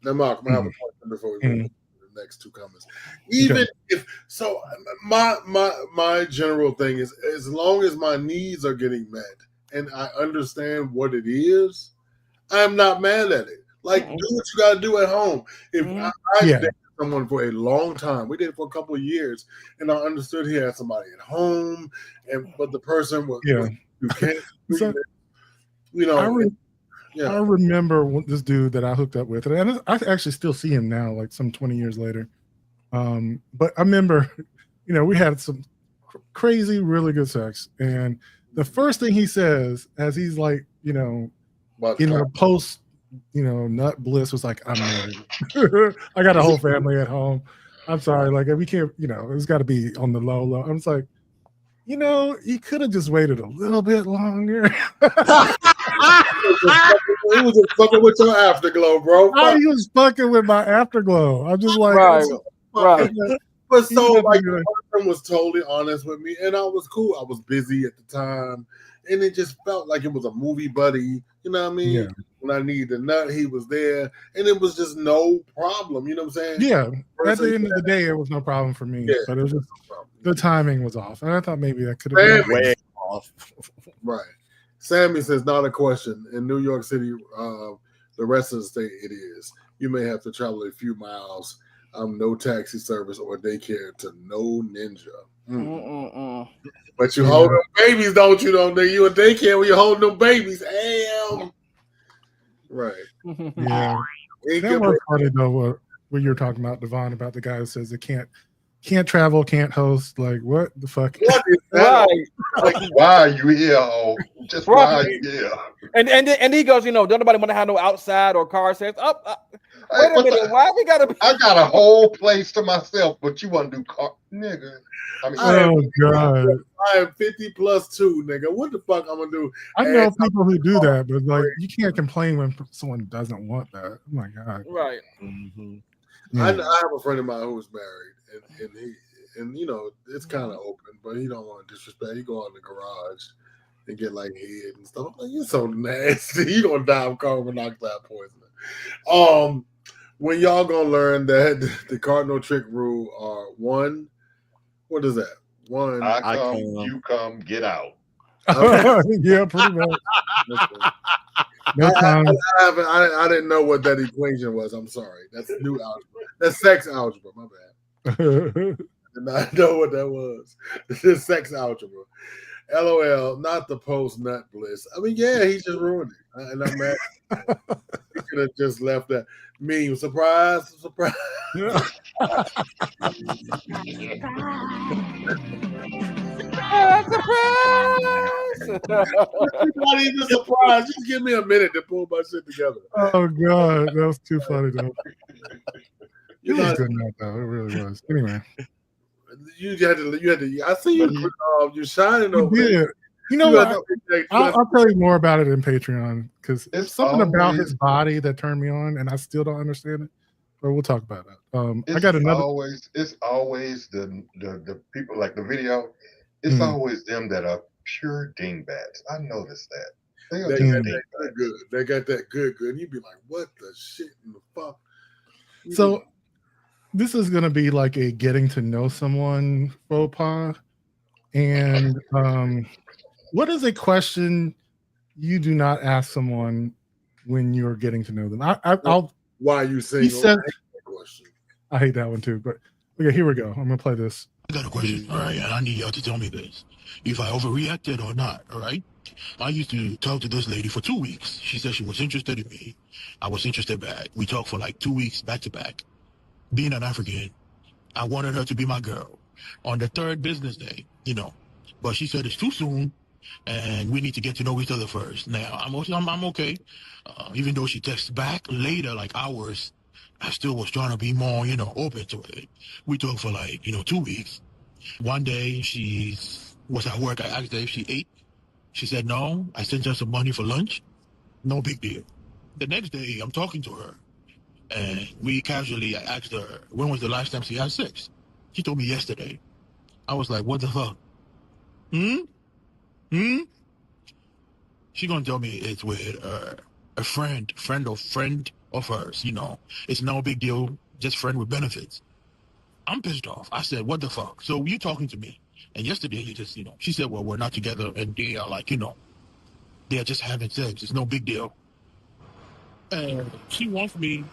Now, Malcolm, I have a question before we move to the next two comments. Even if so, my general thing is as long as my needs are getting met and I understand what it is, I'm not mad at it. Like, do what you got to do at home. If I dated someone for a long time, we did it for a couple of years, and I understood he had somebody at home, but the person was you can't, I remember this dude that I hooked up with, and I actually still see him now, like some 20 years later. But I remember, we had some crazy, really good sex, and the first thing he says, as he's like, post, nut bliss, was like, "I'm married. I got a whole family at home. I'm sorry, like if we can't, it's got to be on the low." I'm just like, you could have just waited a little bit longer. He was just fucking with your afterglow, bro. He was fucking with my afterglow. I'm just like, right. But so, like, the person was totally honest with me, and I was cool. I was busy at the time, and it just felt like it was a movie buddy. You know what I mean? Yeah. When I needed a nut, he was there, and it was just no problem. You know what I'm saying? Yeah. At the end of the day, it was no problem for me, but it was just the timing was off, and I thought maybe that could have been way off. Right. Sammy says, not a question. In New York City, the rest of the state, it is. You may have to travel a few miles. No taxi service or daycare to no ninja. But you hold them babies, don't you? You a daycare when you hold them babies. Right. Yeah. That was funny though. What you're talking about, Devon, about the guy who says they can't travel, can't host. Like, what the fuck? What is that? Like, why are you here? Just why are you here? And he goes, don't nobody want to have no outside or car sex. Wait a minute, why we gotta be? I got a whole place to myself, but you want to do car, nigga? Oh God! I am 50 plus 2, nigga. What the fuck I'm gonna do? I know people who do that, but like, you can't complain when someone doesn't want that. Oh my God! Right. I have a friend of mine who's married, and it's kind of open, but he don't want to disrespect. He go out in the garage and get like head and stuff. I'm like, you're so nasty. You gonna die of carbon monoxide poisoning. When y'all gonna learn that the cardinal trick rule are one? What is that? One. I come, you come, get out. Yeah, pretty much. I didn't know what that equation was. I'm sorry. That's new algebra. That's sex algebra. My bad. I did not know what that was. This is sex algebra. LOL, not the post nut bliss. I mean, yeah, he just ruined it. And I'm mad. He could have just left that meme. Surprise. Surprise. Not even surprised. Just give me a minute to pull my shit together. Oh God, that was too funny though. It was good enough though. It really was. Anyway, you had to. I see you. You're shining over there. You know what? I'll tell you more about it in Patreon because it's something about his body that turned me on, and I still don't understand it. But we'll talk about it. I got another. It's always the people like the video. It's always them that are pure dingbats. I noticed that. They got that good. They got that good. You'd be like, what the shit in the fuck? So this is gonna be like a getting to know someone faux pas, and what is a question you do not ask someone when you're getting to know them? I'll. Why are you saying? He said, I hate that one too. But okay, here we go. I'm gonna play this. I got a question. All right, and I need y'all to tell me this: if I overreacted or not. All right. I used to talk to this lady for 2 weeks. She said she was interested in me. I was interested back. We talked for like 2 weeks back to back. Being an African, I wanted her to be my girl on the third business day, but she said it's too soon and we need to get to know each other first. Now, I'm okay. Even though she texted back later, like hours, I still was trying to be more, open to it. We talked for like, 2 weeks. One day she was at work. I asked her if she ate. She said no. I sent her some money for lunch. No big deal. The next day, I'm talking to her. And I asked her, when was the last time she had sex? She told me yesterday. I was like, what the fuck? She gonna tell me it's with a friend of hers, It's no big deal, just friend with benefits. I'm pissed off. I said, what the fuck? So you talking to me? And yesterday you just, she said, well, we're not together and they are like, they're just having sex. It's no big deal. And she wants me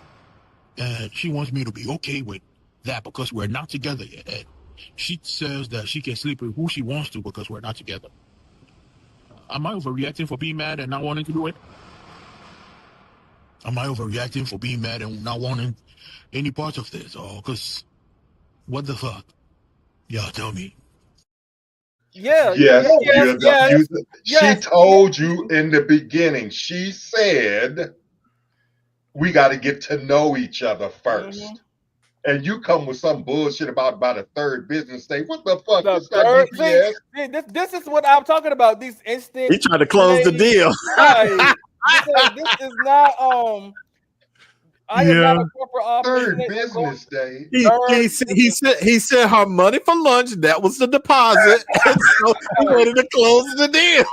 to be okay with that because we're not together yet. And she says that she can sleep with who she wants to because we're not together. Am I overreacting for being mad and not wanting to do it? Am I overreacting for being mad and not wanting any parts of this? Or because what the fuck? Y'all tell me. Yeah. Yes. She told you in the beginning. She said, we got to get to know each other first. Mm-hmm. And you come with some bullshit about a third business day. What the fuck? This is what I'm talking about. These instant. He tried to close the deal. Right. This is not. I am not a corporate office. Third business day. He sent her money for lunch. That was the deposit. And so he wanted to close the deal.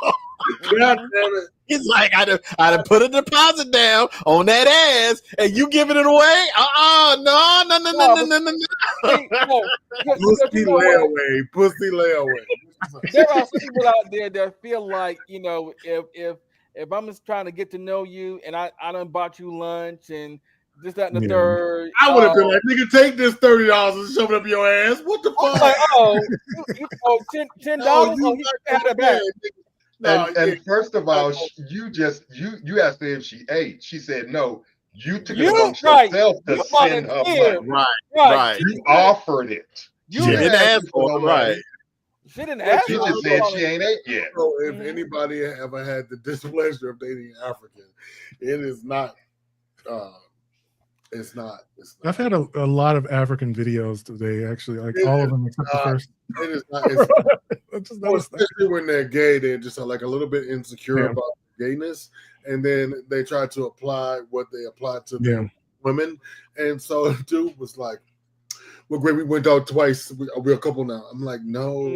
God damn it. He's like, I done put a deposit down on that ass, and you giving it away? No. Pussy layaway. There are some people out there that feel like, if I'm just trying to get to know you, and I done bought you lunch and this, that, and the third. I would have been like, nigga, take this $30 and shove it up your ass. What the fuck? Like, $10. Oh, he had it back. And first of all, you asked her if she ate. She said no. You took it upon yourself to send her money. Right. You offered it. You didn't ask for it, right? She didn't ask. She just said she ain't ate yet. So if anybody ever had the displeasure of dating an African, it is not. It's not. I've had a lot of African videos today, actually, like all of them except the first. It is not. Especially when they're gay, they're just like a little bit insecure about gayness, and then they try to apply what they apply to the women. And so the dude was like, well, great, we went out twice. We're a couple now. I'm like, no,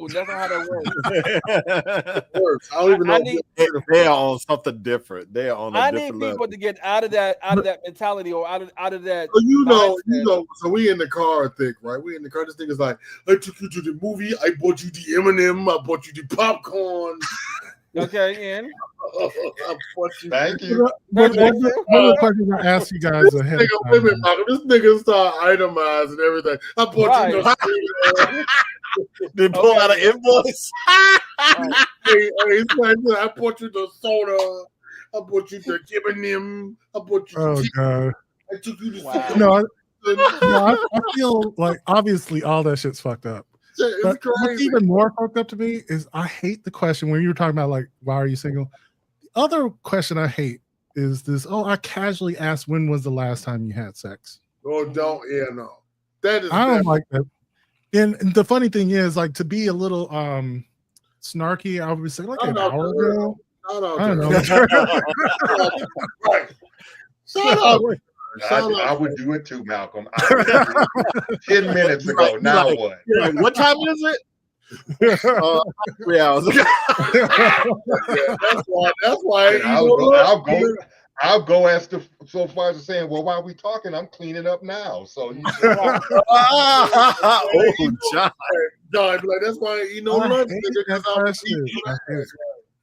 that's not how that works. I don't even know. They're on something different. They're on. I need people level. to get out of that mentality or out of that. So so we in the car, I think, right? We in the car. This thing is like, I took you to the movie. I bought you the M&M. I bought you the popcorn. Okay, Ian. Thank you. One of the questions I asked you guys ahead of time. This nigga start itemizing everything. I bought you the They pull out an invoice. I bought you the soda. I bought you the M&M. I bought you the God. I took you to I feel like obviously all that shit's fucked up. But what's even more fucked up to me is I hate the question when you were talking about like, why are you single? The other question I hate is this, I casually asked when was the last time you had sex? Oh, no. That is I don't like that. And the funny thing is, like, to be a little snarky, I would say like an hour ago. I don't know. Shut up. I would do it too, Malcolm. 10 minutes ago. Now what? What time is it? 3 hours ago. That's why. I'll go so far as saying, well, while we talking, I'm cleaning up now. So you John, like that's why lunch.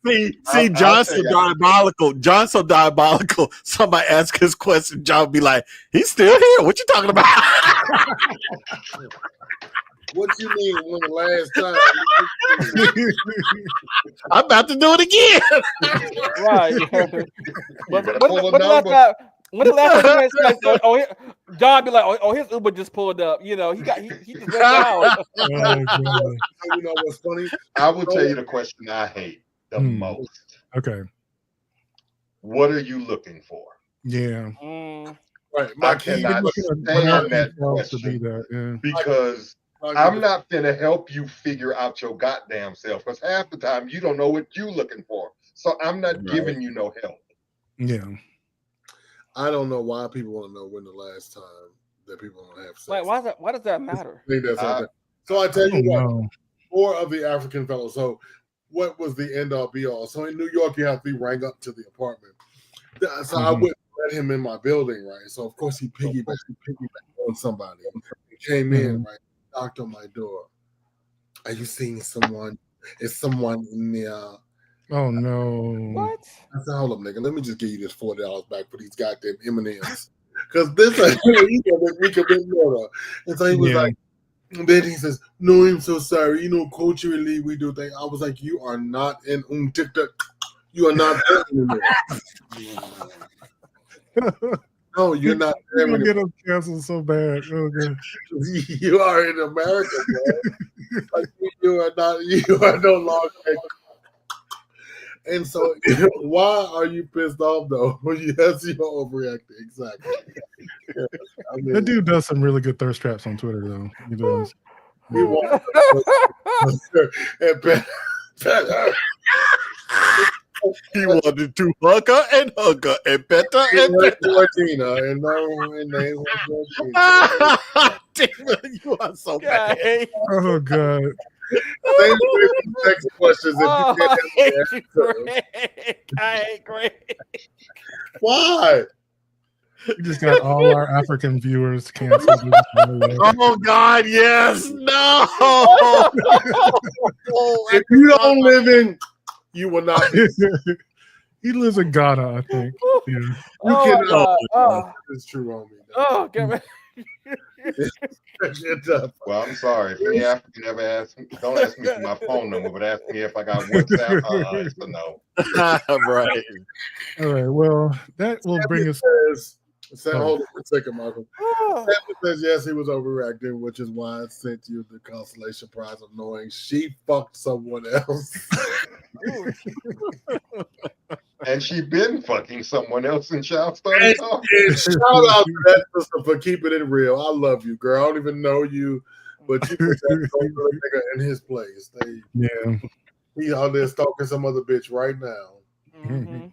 See, John's so diabolical. John's so diabolical. Somebody ask his question, John be like, he's still here. What you talking about? What you mean when the last time? I'm about to do it again. Right. When the last time you guys, John be like, oh, his Uber just pulled up. You know, he just went out. You know what's funny? I will tell you the question I hate the most. Okay. What are you looking for? Yeah. Right. I cannot stand that question because I'm not gonna help you figure out your goddamn self, because half the time you don't know what you're looking for. So I'm not giving you no help. Yeah. I don't know why people want to know when the last time that people don't have sex. Like, why does that matter? I think that's so I tell you what, more of the African fellows. So what was the end all be all? So in New York, you have to rang up to the apartment. So I wouldn't let him in my building, right? So of course he piggybacked on somebody. He came in, right? Knocked on my door. Are you seeing someone? Is someone in there? Oh no! What? I said, hold up, nigga. Let me just give you this $40 back for these goddamn M&Ms, because this we commit murder. And so he was like, and then he says, "No, I'm so sorry. You know, culturally we do things." I was like, "You are not in TikTok. You are not there anymore." No, you're not there You're anymore. gonna get us canceled so bad. Oh, God. You are in America, man. Like, you are no longer. And so, why are you pissed off though? Yes, you're overreacting. Exactly. Yeah, I mean, That dude does some really good thirst traps on Twitter, though. He does. He He wanted to hug her and pet her and pet her. Georgina, and name was Georgina. You are so bad. Oh God. Same next questions if you can't I hate Greg. Why? We just got all our African viewers canceled. Oh God, yes, no. If you don't live in, you will not. He lives in Ghana, I think. Yeah. You cannot. It's true on me. Oh, get me. Well, I'm sorry. If any African ever asks me, don't ask me for my phone number, but ask me if I got WhatsApp. It's a no. Right. All right. Well, that will bring us. Hold on for a second, Michael. Sammy says yes, he was overreacting, which is why I sent you the consolation prize of knowing she fucked someone else. And she been fucking someone else and Child started talking. And shout out to that sister for keeping it real. I love you, girl. I don't even know you, but you put that nigga in his place. He out there stalking some other bitch right now. Mm-hmm.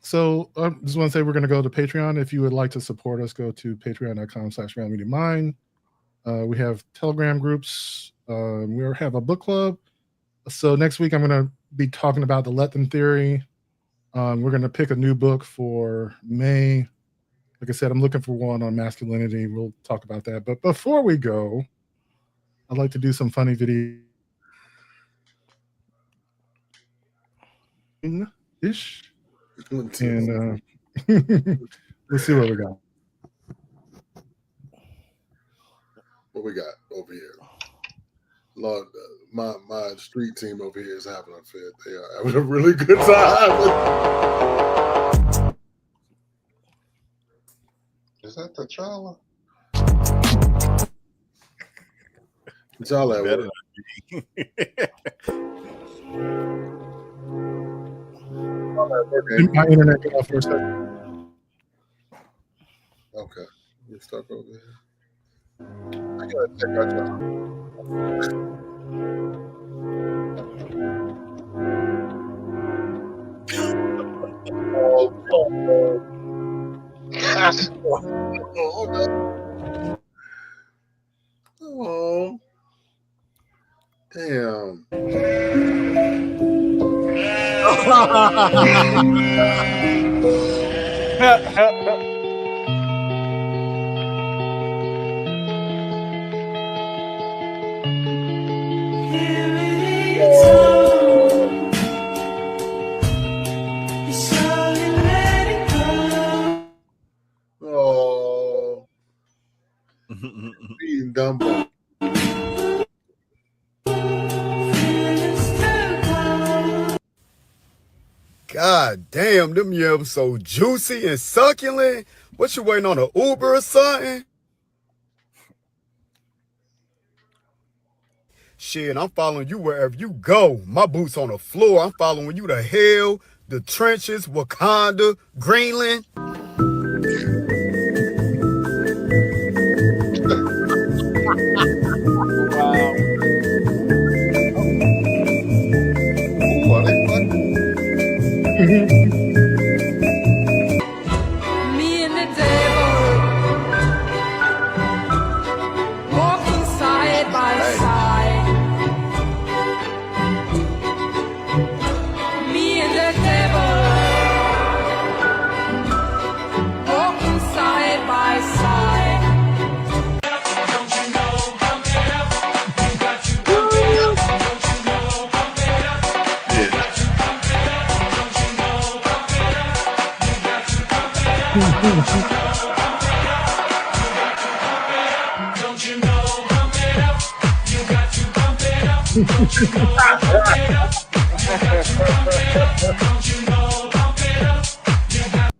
So I just want to say we're going to go to Patreon. If you would like to support us, go to patreon.com/RealMediaMind. We have Telegram groups. We have a book club. So next week I'm going to be talking about the Let Them Theory. We're going to pick a new book for May. Like I said, I'm looking for one on masculinity. We'll talk about that. But before we go, I'd like to do some funny video-ish. And let's see what we got. What we got over here? Lord, my street team over here is having a fit. They are having a really good time. Is that T'Challa? T'Challa at work. My internet got off for a second. Okay, you stuck over here. I gotta check out your. Oh, damn. Oh, being Dumbo. God damn, them yams so juicy and succulent. What you waiting on, an Uber or something? Shit, I'm following you wherever you go. My boots on the floor. I'm following you to hell, the trenches, Wakanda, Greenland. Wow. Me and the devil walking side by side. Me and the devil walking side by side. Don't you know, pump it up. You got to pump it up. Don't you know, pump it up. You got to pump it up. Don't you know, pump it up. You got to pump it up. Don't you know, pump it up. You got to pump it up. Don't you know, pump it up. Don't you know, pump it up. You got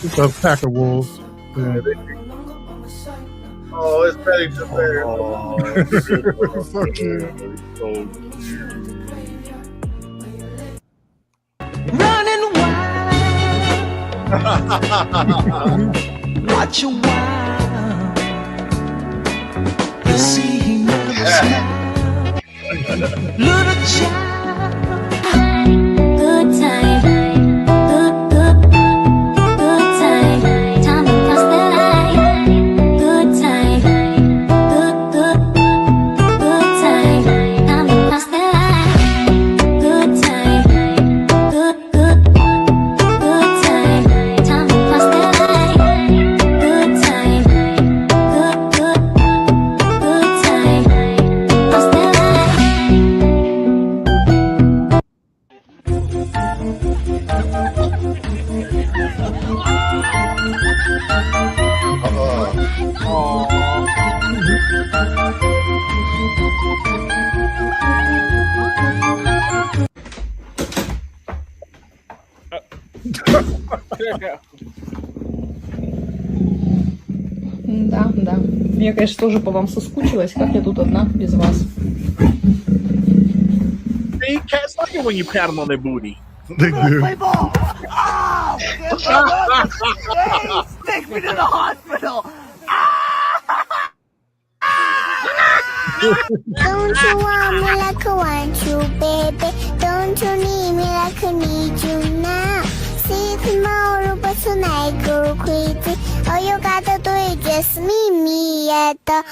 It's a pack of wolves. Yeah. Oh, it's Patty the Bear. Oh, Fuck yeah. so cute. running wild. Watch your wild. You see he never smiled. Little child. Good time. Good time. Time to cross the line. Good time. Good time. Time to cross the line. Good time. Good time. Time to cross the line. Good time. Good time. Cross the line. Да, да. Я, конечно, тоже по вам соскучилась. Как я тут одна без вас? See, cats like it when you pat them on their booty. They do. Play ball. Oh, take me to the hospital. Don't you want me like I want you, baby? Don't you need me like I need you now? See tomorrow, but tonight go crazy. All you gotta do is just meet me at the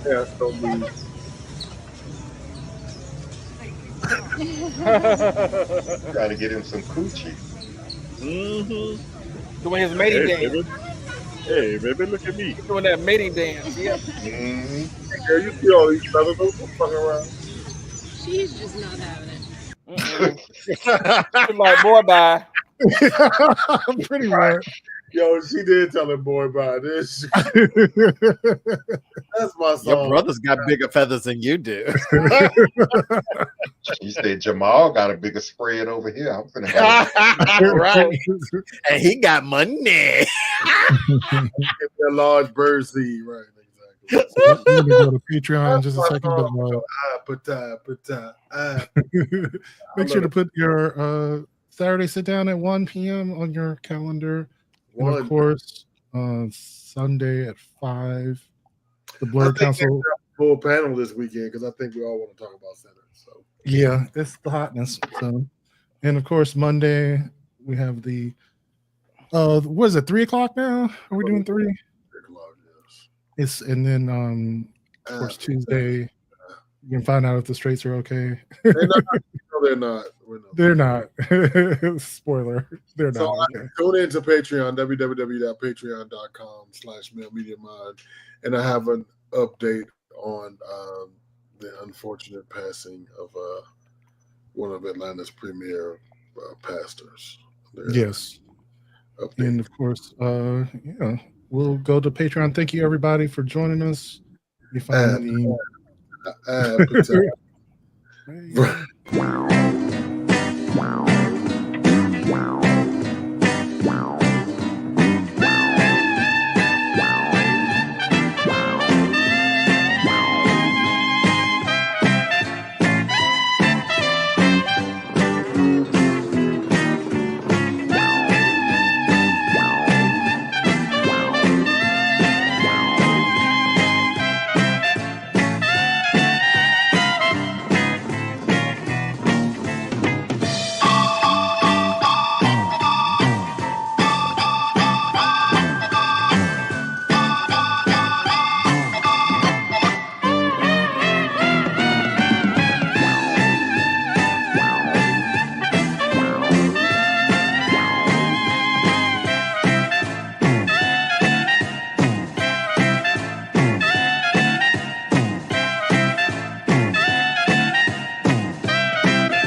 Yeah, so mean. Gotta get him some coochie. Mm-hmm. Doing his mating dance. Baby. Hey, baby, look at me. Doing that mating dance. Yeah. Mm-hmm. Hey, girl, you see all these feathers? Don't fucking around. She's just not having it. She's like, boy, bye. Pretty much. Yo, she did tell him, boy, bye. This. That's my song. Your brother's got bigger feathers than you do. She said Jamal got a bigger spread over here. I'm finna have right. And he got money. Get that large bird seed, right? Exactly. So let me go to Patreon in just a second, but make sure to put your Saturday sit down at 1 p.m. on your calendar. And of course, Sunday at 5. The Blur Council. Full panel this weekend because I think we all want to talk about Center. So Yeah, it's the hotness. So, and of course, Monday we have the what is it, 3 o'clock now? Are we doing 3? 3 o'clock, yes. It's and then of course Tuesday you can find out if the straights are okay. They're not. No, they're not. They're not. Spoiler. They're So not okay. tune into Patreon, www.patreon.com/MaleMediaMind, and I have an update on the unfortunate passing of one of Atlanta's premier pastors. Yes. And of course, yeah, we'll go to Patreon. Thank you everybody for joining us. You find the